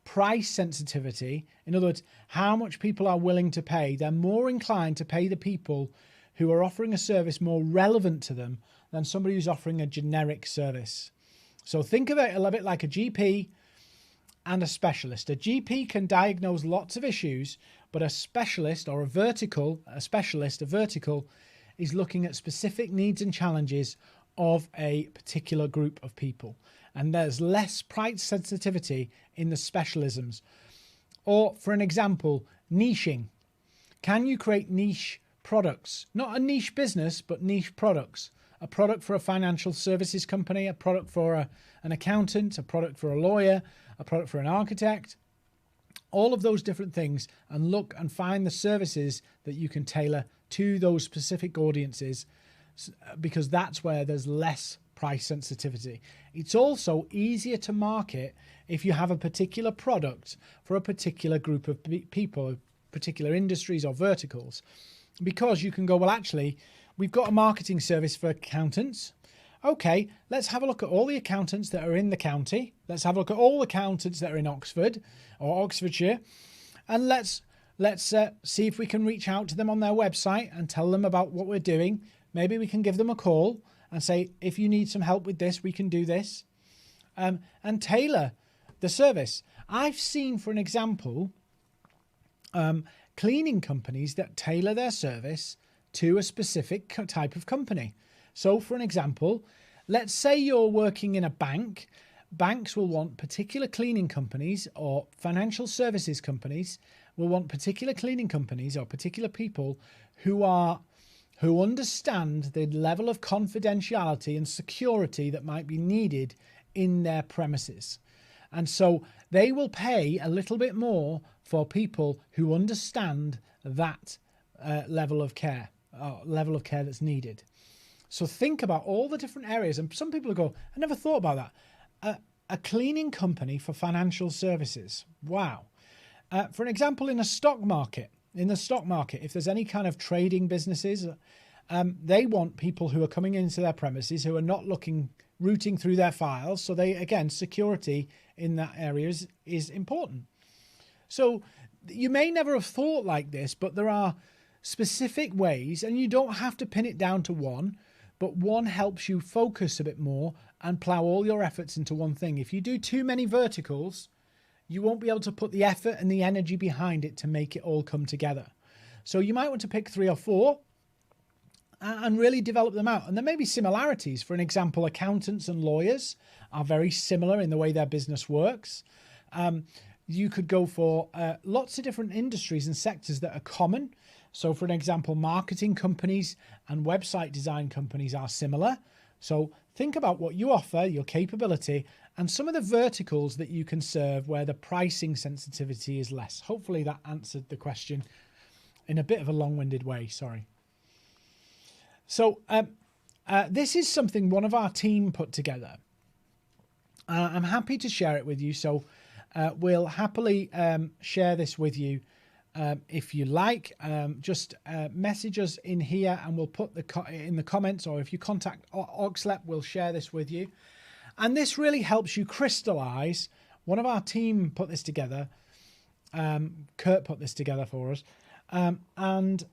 price sensitivity, in other words, how much people are willing to pay, they're more inclined to pay the people who are offering a service more relevant to them than somebody who's offering a generic service. So think of it a little bit like a GP and a specialist. A GP can diagnose lots of issues, but a specialist or a vertical is looking at specific needs and challenges of a particular group of people. And there's less price sensitivity in the specialisms. Or for an example, niching. Can you create niche products? Not a niche business, but niche products. A product for a financial services company, a product for an accountant, a product for a lawyer, a product for an architect. All of those different things, and look and find the services that you can tailor to those specific audiences, because that's where there's less price sensitivity. It's also easier to market if you have a particular product for a particular group of people, particular industries or verticals, because you can go, well, actually, we've got a marketing service for accountants. Okay, let's have a look at all the accountants that are in the county. Let's have a look at all the accountants that are in Oxford or Oxfordshire, and let's see if we can reach out to them on their website and tell them about what we're doing. Maybe we can give them a call and say, if you need some help with this, we can do this, and tailor the service. I've seen, for an example, cleaning companies that tailor their service to a specific type of company. So, for an example, let's say you're working in a bank. Banks will want particular cleaning companies, or financial services companies will want particular cleaning companies or particular people who understand the level of confidentiality and security that might be needed in their premises. And so they will pay a little bit more for people who understand that level of care that's needed. So think about all the different areas. And some people will go, I never thought about that. A cleaning company for financial services. Wow. For an example, in the stock market, if there's any kind of trading businesses, they want people who are coming into their premises who are not rooting through their files. So security in that area is important. So you may never have thought like this, but there are specific ways, and you don't have to pin it down to one, but one helps you focus a bit more and plow all your efforts into one thing. If you do too many verticals, you won't be able to put the effort and the energy behind it to make it all come together. So you might want to pick 3 or 4 and really develop them out. And there may be similarities. For an example, accountants and lawyers are very similar in the way their business works. You could go for lots of different industries and sectors that are common. So for an example, marketing companies and website design companies are similar. So think about what you offer, your capability, and some of the verticals that you can serve where the pricing sensitivity is less. Hopefully that answered the question in a bit of a long-winded way, sorry. So this is something one of our team put together. I'm happy to share it with you. So we'll happily share this with you if you like. Just message us in here and we'll put in the comments, or if you contact Oxlep, we'll share this with you. And this really helps you crystallize. One of our team put this together. Kurt put this together for us. And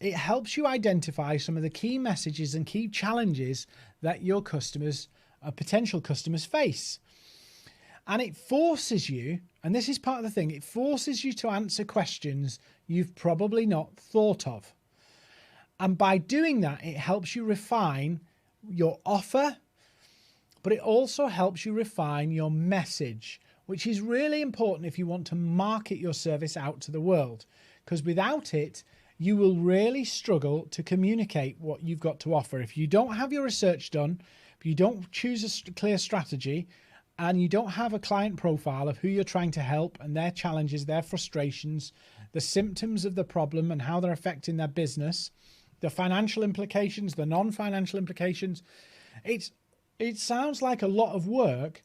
it helps you identify some of the key messages and key challenges that your customers, potential customers, face. And it forces you, and this is part of the thing, it forces you to answer questions you've probably not thought of. And by doing that, it helps you refine your offer, but it also helps you refine your message, which is really important if you want to market your service out to the world. Because without it, you will really struggle to communicate what you've got to offer. If you don't have your research done, if you don't choose a clear strategy, and you don't have a client profile of who you're trying to help and their challenges, their frustrations, the symptoms of the problem and how they're affecting their business, the financial implications, the non-financial implications, it sounds like a lot of work,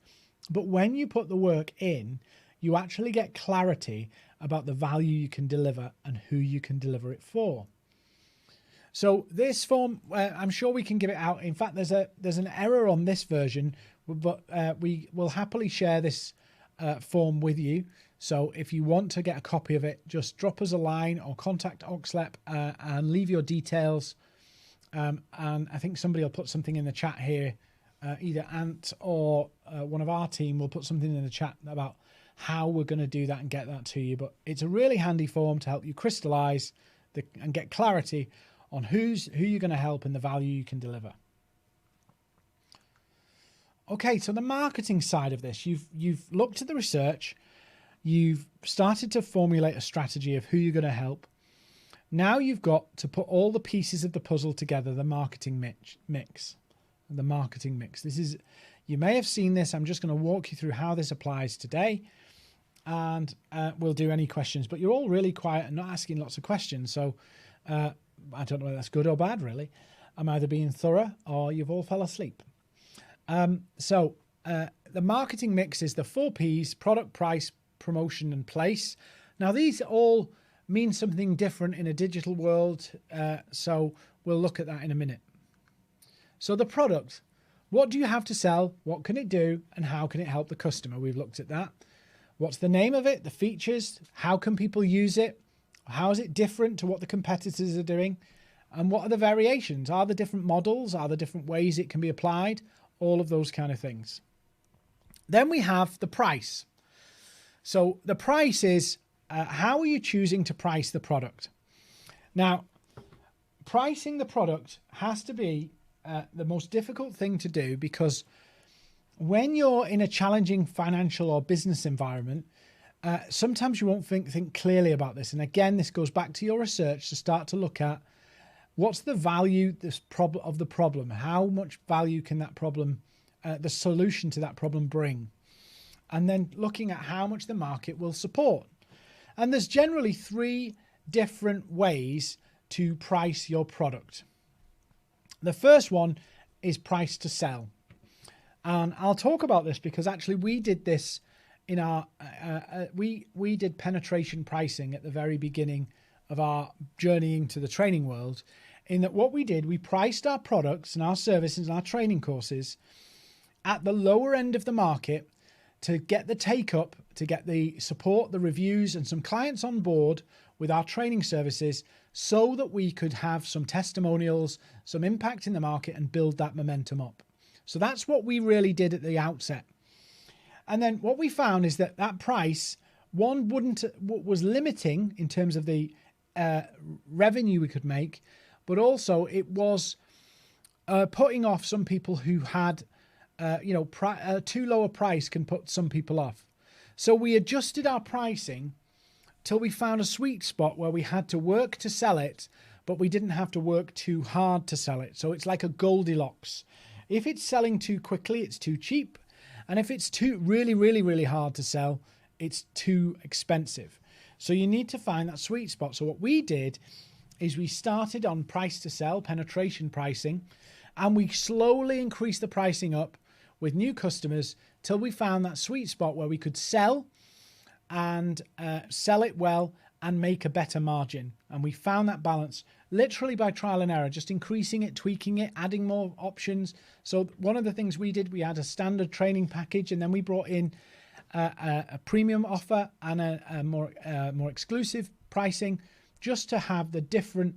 but when you put the work in, you actually get clarity about the value you can deliver and who you can deliver it for. So this form, I'm sure we can give it out. In fact, there's an error on this version, but we will happily share this form with you. So if you want to get a copy of it, just drop us a line or contact Oxlep and leave your details. And I think somebody will put something in the chat here. Either Ant or one of our team will put something in the chat about how we're going to do that and get that to you. But it's a really handy form to help you crystallize and get clarity on who you're going to help and the value you can deliver. Okay, so the marketing side of this, you've looked at the research, you've started to formulate a strategy of who you're going to help. Now you've got to put all the pieces of the puzzle together, the marketing mix. The marketing mix. This is, you may have seen this. I'm just going to walk you through how this applies today, and we'll do any questions. But you're all really quiet and not asking lots of questions, so I don't know whether that's good or bad, really. I'm either being thorough or you've all fell asleep. So the marketing mix is the 4 Ps: product, price, promotion, and place. Now, these all mean something different in a digital world, so we'll look at that in a minute. So the product, what do you have to sell? What can it do? And how can it help the customer? We've looked at that. What's the name of it? The features? How can people use it? How is it different to what the competitors are doing? And what are the variations? Are there different models? Are there different ways it can be applied? All of those kind of things. Then we have the price. So the price is how are you choosing to price the product? Now, pricing the product has to be the most difficult thing to do, because when you're in a challenging financial or business environment, sometimes you won't think clearly about this. And again, this goes back to your research to start to look at what's the value of the problem. How much value can that problem, the solution to that problem, bring? And then looking at how much the market will support. And there's generally 3 different ways to price your product. The first one is price to sell. And I'll talk about this because actually we did this in our, we did penetration pricing at the very beginning of our journeying to the training world, in that what we did, we priced our products and our services and our training courses at the lower end of the market to get the take up, to get the support, the reviews, and some clients on board with our training services, so that we could have some testimonials, some impact in the market, and build that momentum up. So that's what we really did at the outset. And then what we found is that that price, one, was limiting in terms of the revenue we could make, but also it was putting off some people who had, too low a price can put some people off. So we adjusted our pricing till we found a sweet spot where we had to work to sell it, but we didn't have to work too hard to sell it. So it's like a Goldilocks. If it's selling too quickly, it's too cheap. And if it's too really hard to sell, it's too expensive. So you need to find that sweet spot. So what we did is we started on price to sell, penetration pricing, and we slowly increased the pricing up with new customers till we found that sweet spot where we could sell and sell it well and make a better margin. And we found that balance literally by trial and error, just increasing it, tweaking it, adding more options. So one of the things we did, we had a standard training package, and then we brought in a premium offer and a more exclusive pricing, just to have the different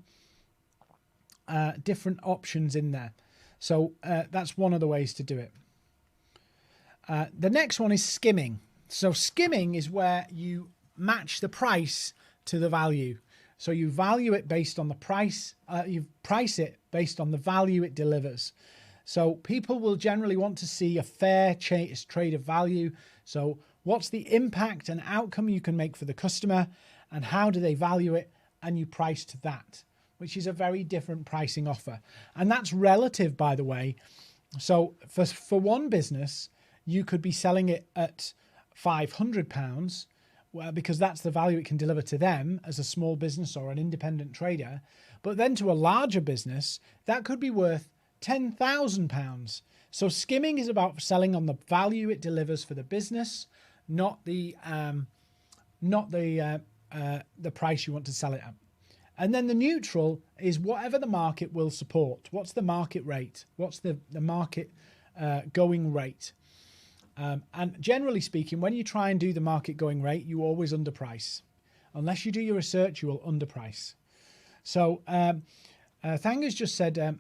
options in there. So that's one of the ways to do it. The next one is skimming. So skimming is where you match the price to the value. So you value it based on the price, you price it based on the value it delivers. So people will generally want to see a fair trade of value. So what's the impact and outcome you can make for the customer, and how do they value it? And you price to that, which is a very different pricing offer. And that's relative, by the way. So for one business, you could be selling it at £500, well, because that's the value it can deliver to them as a small business or an independent trader. But then to a larger business, that could be worth £10,000. So skimming is about selling on the value it delivers for the business, not the price you want to sell it at. And then the neutral is whatever the market will support. What's the market rate? What's the market going rate? And generally speaking, when you try and do the market going rate, you always underprice. Unless you do your research, you will underprice. So Thanga's just said,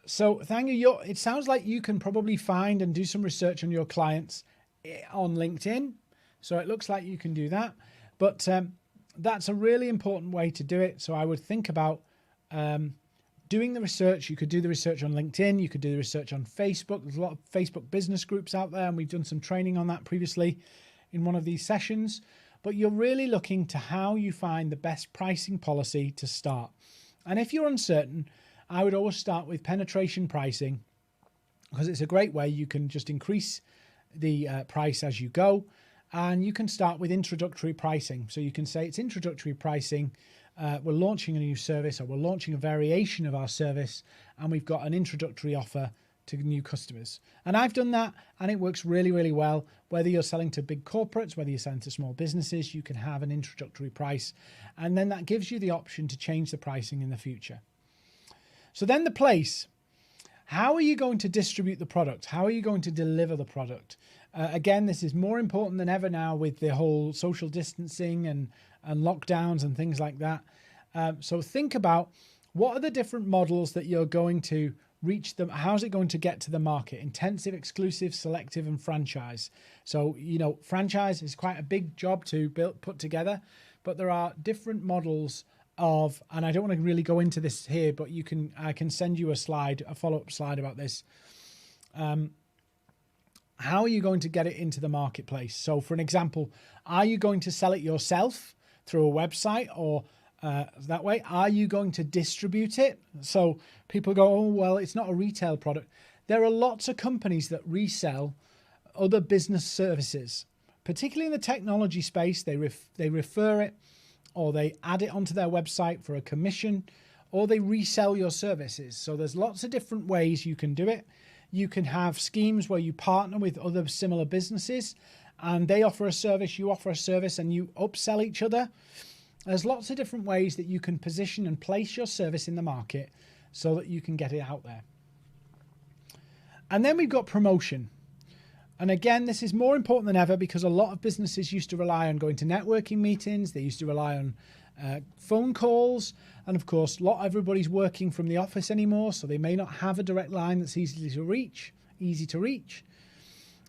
so Thanga, it sounds like you can probably find and do some research on your clients on LinkedIn. So it looks like you can do that. But that's a really important way to do it. So I would think about doing the research. You could do the research on LinkedIn. You could do the research on Facebook. There's a lot of Facebook business groups out there, and we've done some training on that previously in one of these sessions. But you're really looking to how you find the best pricing policy to start. And if you're uncertain, I would always start with penetration pricing, because it's a great way you can just increase the price as you go. And you can start with introductory pricing. So you can say it's introductory pricing. We're launching a new service, or we're launching a variation of our service, and we've got an introductory offer to new customers. And I've done that, and it works really well. Whether you're selling to big corporates, whether you're selling to small businesses, you can have an introductory price, and then that gives you the option to change the pricing in the future. So then the place. How are you going to distribute the product? How are you going to deliver the product? Again, this is more important than ever now with the whole social distancing and lockdowns and things like that. So think about, what are the different models that you're going to reach them? How's it going to get to the market? Intensive, exclusive, selective, and franchise. So, franchise is quite a big job to put together, but there are different models of, and I don't want to really go into this here, but I can send you a follow-up slide about this. How are you going to get it into the marketplace? So for an example, are you going to sell it yourself through a website or that way? Are you going to distribute it? So people go, oh, well, it's not a retail product. There are lots of companies that resell other business services, particularly in the technology space. They refer it, or they add it onto their website for a commission, or they resell your services. So there's lots of different ways you can do it. You can have schemes where you partner with other similar businesses, and they offer a service, you offer a service, and you upsell each other. There's lots of different ways that you can position and place your service in the market so that you can get it out there. And then we've got promotion. And again, this is more important than ever, because a lot of businesses used to rely on going to networking meetings. They used to rely on phone calls. And of course, everybody's working from the office anymore, so they may not have a direct line that's easy to reach.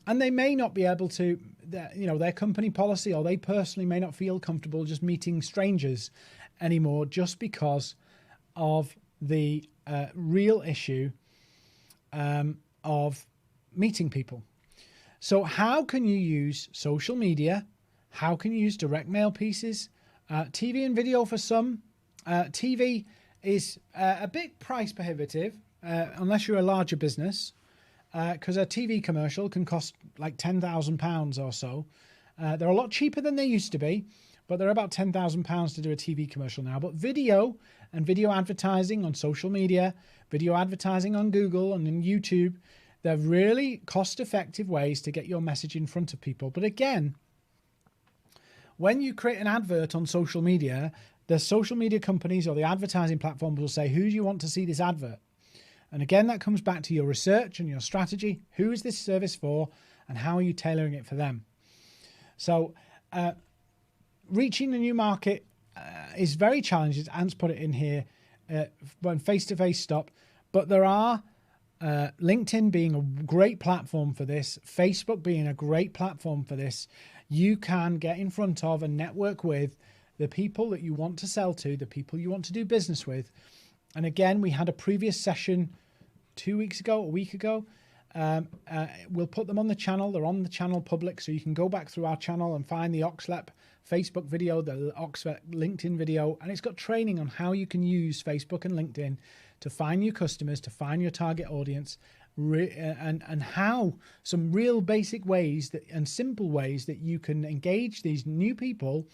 And they may not be able to, their company policy, or they personally may not feel comfortable just meeting strangers anymore, just because of the real issue of meeting people. So how can you use social media? How can you use direct mail pieces? TV and video for some. TV is a bit price prohibitive unless you're a larger business, because a TV commercial can cost like £10,000 or so. They're a lot cheaper than they used to be, but they're about £10,000 to do a TV commercial now. But video and video advertising on social media, video advertising on Google and on YouTube, they're really cost-effective ways to get your message in front of people. But again, when you create an advert on social media, the social media companies or the advertising platforms will say, who do you want to see this advert? And again, that comes back to your research and your strategy. Who is this service for and how are you tailoring it for them? So reaching a new market is very challenging. Ant's put it in here when face-to-face stop. But there are LinkedIn being a great platform for this, Facebook being a great platform for this. You can get in front of and network with the people that you want to sell to, the people you want to do business with. And again, we had a previous session 2 weeks ago, a week ago. We'll put them on the channel. They're on the channel public, so you can go back through our channel and find the Oxlep Facebook video, the Oxlep LinkedIn video, and it's got training on how you can use Facebook and LinkedIn to find new customers, to find your target audience, and how some real basic ways and simple ways that you can engage these new people,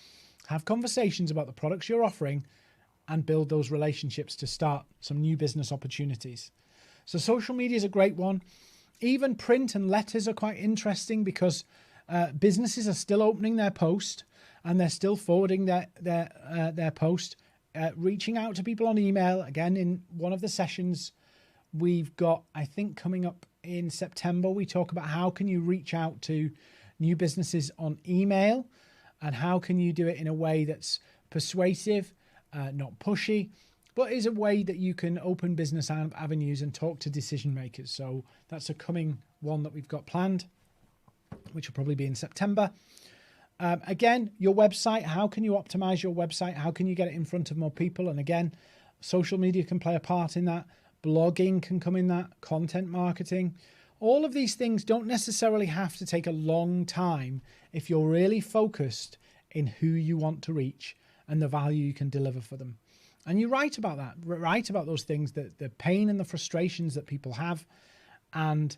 have conversations about the products you're offering, and build those relationships to start some new business opportunities. So social media is a great one. Even print and letters are quite interesting because businesses are still opening their post and they're still forwarding their post, reaching out to people on email. Again, in one of the sessions we've got, I think coming up in September, we talk about how can you reach out to new businesses on email and how can you do it in a way that's persuasive, not pushy, but is a way that you can open business avenues and talk to decision makers. So that's a coming one that we've got planned, which will probably be in September. Again, your website, how can you optimize your website? How can you get it in front of more people? And again, social media can play a part in that. Blogging can come in that, content marketing. All of these things don't necessarily have to take a long time if you're really focused in who you want to reach and the value you can deliver for them. And you write about that, write about those things, the pain and the frustrations that people have, and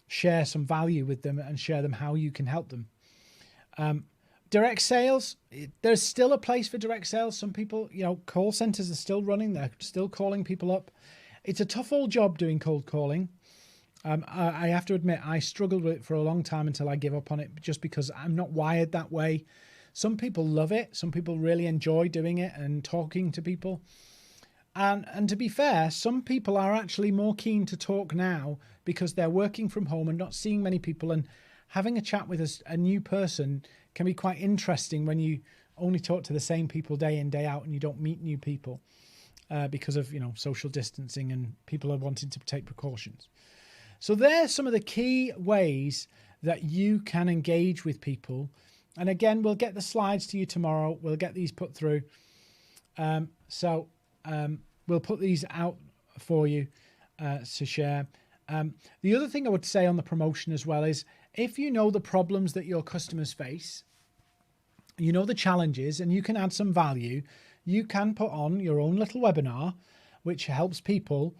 share some value with them and share them how you can help them. Direct sales, there's still a place for direct sales. Some people, call centers are still running. They're still calling people up. It's a tough old job doing cold calling. I have to admit, I struggled with it for a long time until I give up on it just because I'm not wired that way. Some people love it. Some people really enjoy doing it and talking to people. And to be fair, some people are actually more keen to talk now because they're working from home and not seeing many people, and having a chat with a new person can be quite interesting when you only talk to the same people day in, day out, and you don't meet new people because of, social distancing and people are wanting to take precautions. So there's some of the key ways that you can engage with people. And again, we'll get the slides to you tomorrow. We'll get these put through. We'll put these out for you to share. The other thing I would say on the promotion as well is, if you know the problems that your customers face, you know the challenges, and you can add some value, you can put on your own little webinar, which helps people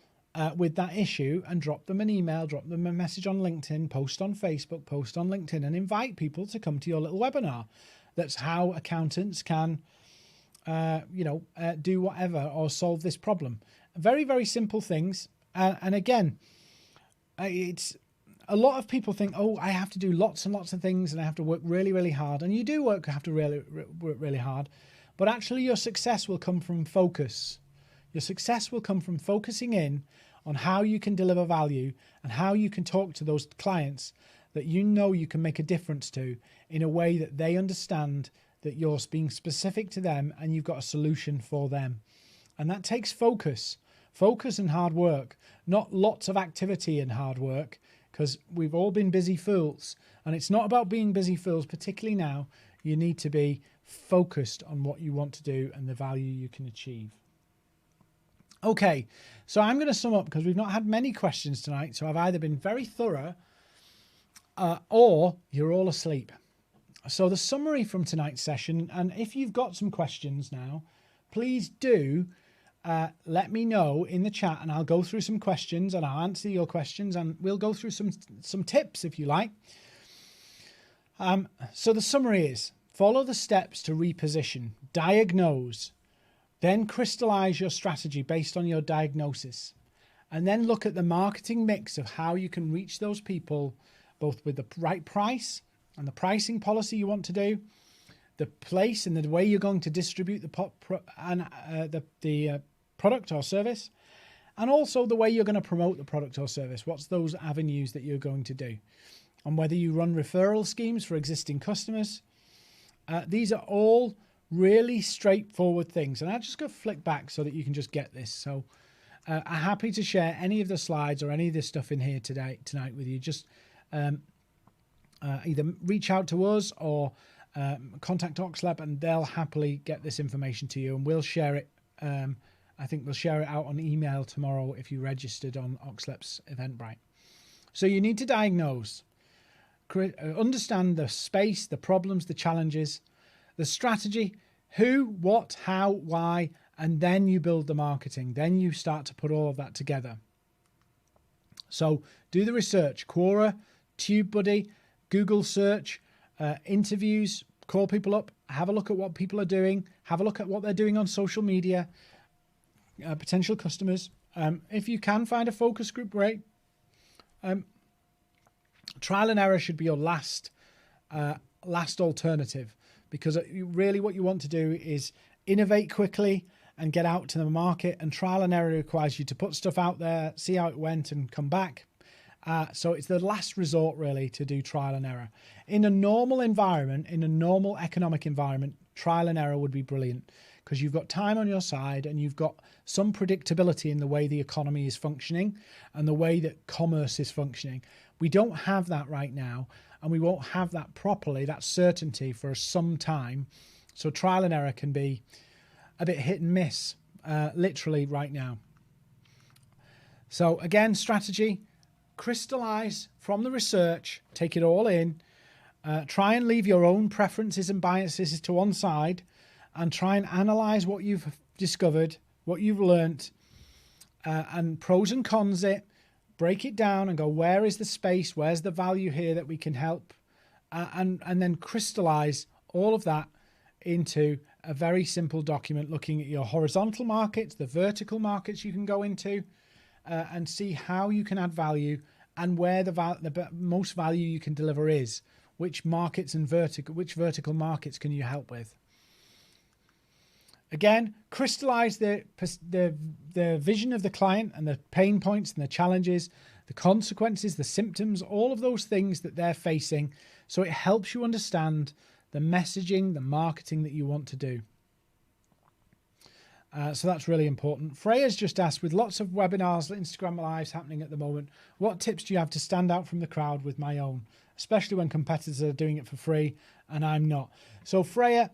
with that issue, and drop them an email, drop them a message on LinkedIn, post on Facebook, post on LinkedIn, and invite people to come to your little webinar. That's how accountants can, do whatever or solve this problem. Very, very simple things. And again, it's a lot of people think, oh, I have to do lots and lots of things and I have to work really, really hard. And you do have to work really hard. But actually your success will come from focus. Your success will come from focusing in on how you can deliver value and how you can talk to those clients that you can make a difference to in a way that they understand that you're being specific to them and you've got a solution for them. And that takes focus and hard work, not lots of activity and hard work, because we've all been busy fools. And it's not about being busy fools, particularly now. You need to be focused on what you want to do and the value you can achieve. Okay, so I'm going to sum up because we've not had many questions tonight. So I've either been very thorough or you're all asleep. So the summary from tonight's session, and if you've got some questions now, please do let me know in the chat, and I'll go through some questions and I'll answer your questions, and we'll go through some tips if you like. So the summary is: follow the steps to reposition, diagnose, then crystallize your strategy based on your diagnosis, and then look at the marketing mix of how you can reach those people, both with the right price and the pricing policy you want to do, the place and the way you're going to distribute the product or service, and also the way you're going to promote the product or service. What's those avenues that you're going to do? And whether you run referral schemes for existing customers. These are all really straightforward things. And I'm just going to flick back so that you can just get this. So I'm happy to share any of the slides or any of this stuff in here tonight with you. Just either reach out to us or contact Oxlab, and they'll happily get this information to you, and we'll share it. I think we'll share it out on email tomorrow if you registered on Oxlab's Eventbrite. So you need to diagnose, understand the space, the problems, the challenges, the strategy, who, what, how, why, and then you build the marketing. Then you start to put all of that together. So do the research: Quora, TubeBuddy, Google search, interviews, call people up, have a look at what people are doing, have a look at what they're doing on social media, potential customers. If you can find a focus group, great. Trial and error should be your last alternative, because really what you want to do is innovate quickly and get out to the market, and trial and error requires you to put stuff out there, see how it went, and come back. So it's the last resort really to do trial and error. In a normal environment, in a normal economic environment, trial and error would be brilliant, because you've got time on your side and you've got some predictability in the way the economy is functioning and the way that commerce is functioning. We don't have that right now, and we won't have that properly, that certainty, for some time. So trial and error can be a bit hit and miss, literally right now. So again, strategy: crystallize from the research, take it all in, try and leave your own preferences and biases to one side, and try and analyze what you've discovered, what you've learnt, and pros and cons it, break it down and go, where is the space, where's the value here that we can help, and then crystallize all of that into a very simple document, looking at your horizontal markets, the vertical markets you can go into, and see how you can add value and where the most value you can deliver is. Which markets and which vertical markets can you help with? Again, crystallize the vision of the client and the pain points and the challenges, the consequences, the symptoms, all of those things that they're facing, so it helps you understand the messaging, the marketing that you want to do. So that's really important. Freya's just asked, with lots of webinars, Instagram Lives happening at the moment, what tips do you have to stand out from the crowd with my own, especially when competitors are doing it for free and I'm not? So Freya,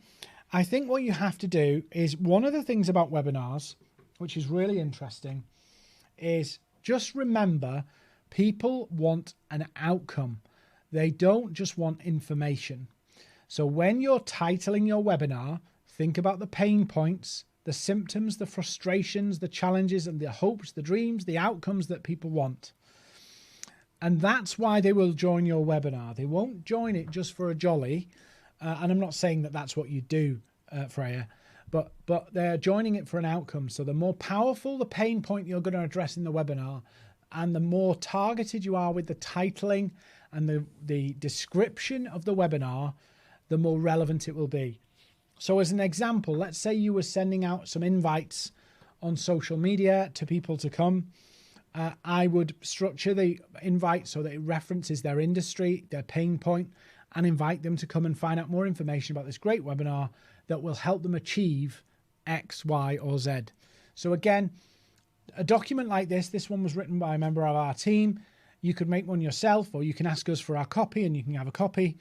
I think what you have to do is, one of the things about webinars, which is really interesting, is just remember people want an outcome. They don't just want information. So when you're titling your webinar, think about the pain points, the symptoms, the frustrations, the challenges, and the hopes, the dreams, the outcomes that people want. And that's why they will join your webinar. They won't join it just for a jolly. And I'm not saying that that's what you do, Freya, but they're joining it for an outcome. So the more powerful the pain point you're going to address in the webinar, and the more targeted you are with the titling and the description of the webinar, the more relevant it will be. So as an example, let's say you were sending out some invites on social media to people to come. I would structure the invite so that it references their industry, their pain point, and invite them to come and find out more information about this great webinar that will help them achieve X, Y, or Z. So again, a document like this one was written by a member of our team. You could make one yourself, or you can ask us for our copy and you can have a copy.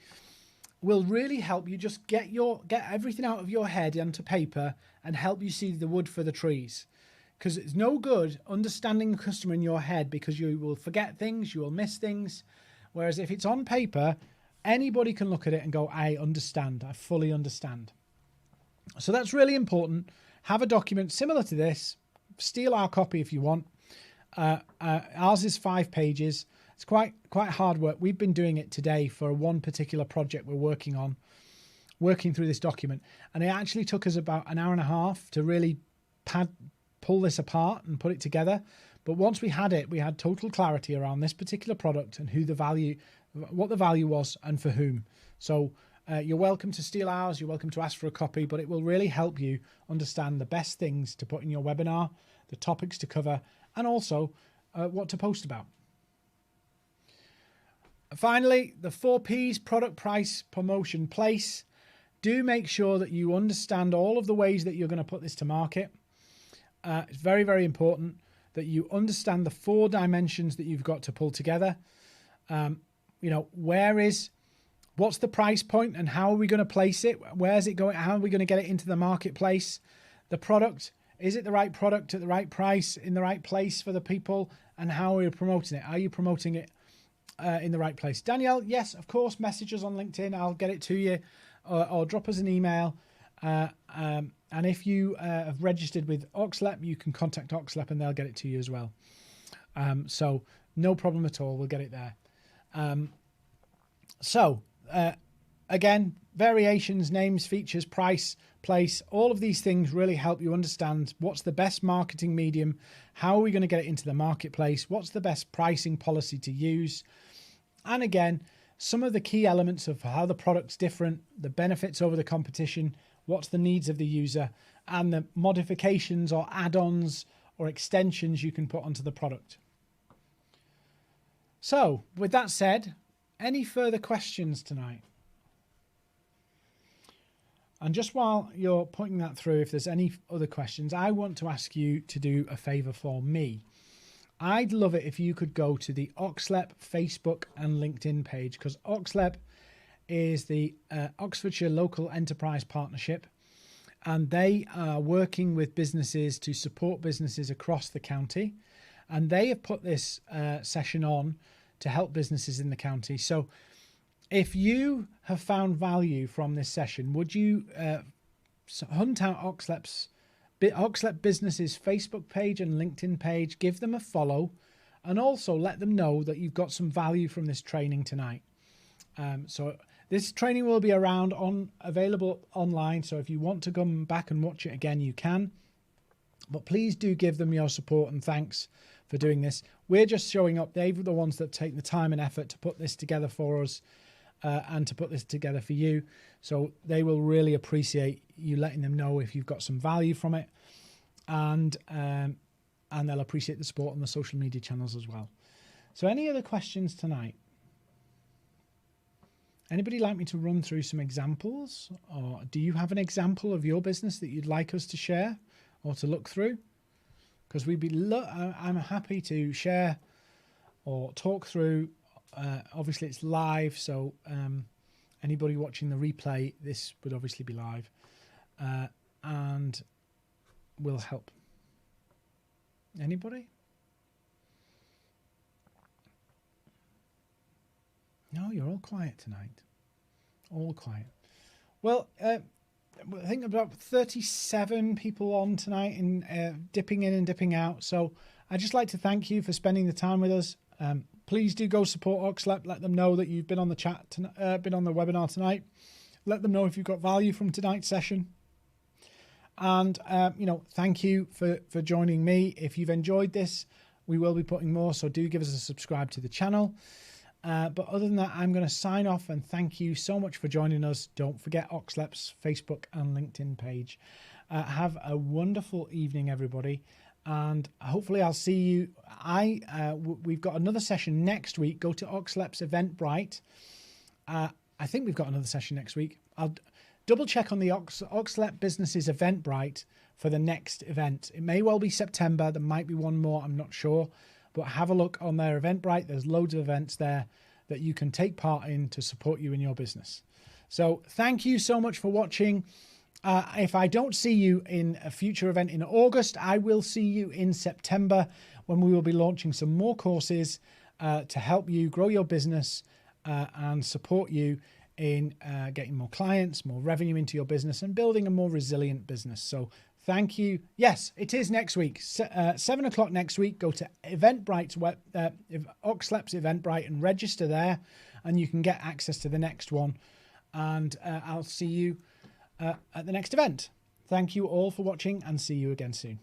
Will really help you just get everything out of your head onto paper and help you see the wood for the trees. Because it's no good understanding the customer in your head, because you will forget things, you will miss things. Whereas if it's on paper, anybody can look at it and go, I understand, I fully understand. So that's really important. Have a document similar to this. Steal our copy if you want. Ours is 5 pages. It's quite hard work. We've been doing it today for one particular project we're working through this document. And it actually took us about an hour and a half to really pull this apart and put it together. But once we had it, we had total clarity around this particular product and what the value was and for whom. So you're welcome to steal ours. You're welcome to ask for a copy, but it will really help you understand the best things to put in your webinar, the topics to cover, and also what to post about. Finally, the 4 Ps: product, price, promotion, place. Do make sure that you understand all of the ways that you're going to put this to market. It's very, very important that you understand the 4 dimensions that you've got to pull together. What's the price point and how are we going to place it? Where's it going? How are we going to get it into the marketplace? The product, is it the right product at the right price in the right place for the people? And how are you promoting it? Are you promoting it in the right place? Danielle, yes, of course, message us on LinkedIn. I'll get it to you or drop us an email. And if you have registered with Oxlep, you can contact Oxlep and they'll get it to you as well. So no problem at all. We'll get it there. Again, variations, names, features, price, place, all of these things really help you understand what's the best marketing medium, how are we going to get it into the marketplace, what's the best pricing policy to use, and again, some of the key elements of how the product's different, the benefits over the competition, what's the needs of the user, and the modifications or add-ons or extensions you can put onto the product. So, with that said, any further questions tonight? And just while you're putting that through, if there's any other questions, I want to ask you to do a favor for me. I'd love it if you could go to the Oxlep Facebook and LinkedIn page, because Oxlep is the Oxfordshire Local Enterprise Partnership, and they are working with businesses to support businesses across the county. And they have put this session on to help businesses in the county. So if you have found value from this session, would you hunt out Oxlep Business's Facebook page and LinkedIn page, give them a follow, and also let them know that you've got some value from this training tonight. So this training will be available online. So if you want to come back and watch it again, you can. But please do give them your support and thanks for doing this. We're just showing up. They were the ones that take the time and effort to put this together for us and to put this together for you. So they will really appreciate you letting them know if you've got some value from it, and they'll appreciate the support on the social media channels as well. So any other questions tonight? Anybody like me to run through some examples, or do you have an example of your business that you'd like us to share or to look through? Because I'm happy to share or talk through. Obviously it's live, so anybody watching the replay, this would obviously be live, and will help. Anybody? No, you're all quiet tonight. All quiet. Well, I think about 37 people on tonight, and dipping in and dipping out. So I'd just like to thank you for spending the time with us. Please do go support Oxlep. Let them know that you've been on the chat, been on the webinar tonight. Let them know if you've got value from tonight's session. And thank you for joining me. If you've enjoyed this, we will be putting more. So do give us a subscribe to the channel. But other than that, I'm going to sign off and thank you so much for joining us. Don't forget Oxlep's Facebook and LinkedIn page. Have a wonderful evening, everybody. And hopefully I'll see you. We've got another session next week. Go to Oxlep's Eventbrite. I think we've got another session next week. I'll double check on the Oxlep Business's Eventbrite for the next event. It may well be September. There might be one more. I'm not sure. But have a look on their Eventbrite. There's loads of events there that you can take part in to support you in your business. So thank you so much for watching. If I don't see you in a future event in August, I will see you in September when we will be launching some more courses to help you grow your business and support you in getting more clients, more revenue into your business, and building a more resilient business. So thank you. Yes, it is next week, 7 o'clock next week. Go to Eventbrite's Oxlep's Eventbrite and register there, and you can get access to the next one. And I'll see you at the next event. Thank you all for watching, and see you again soon.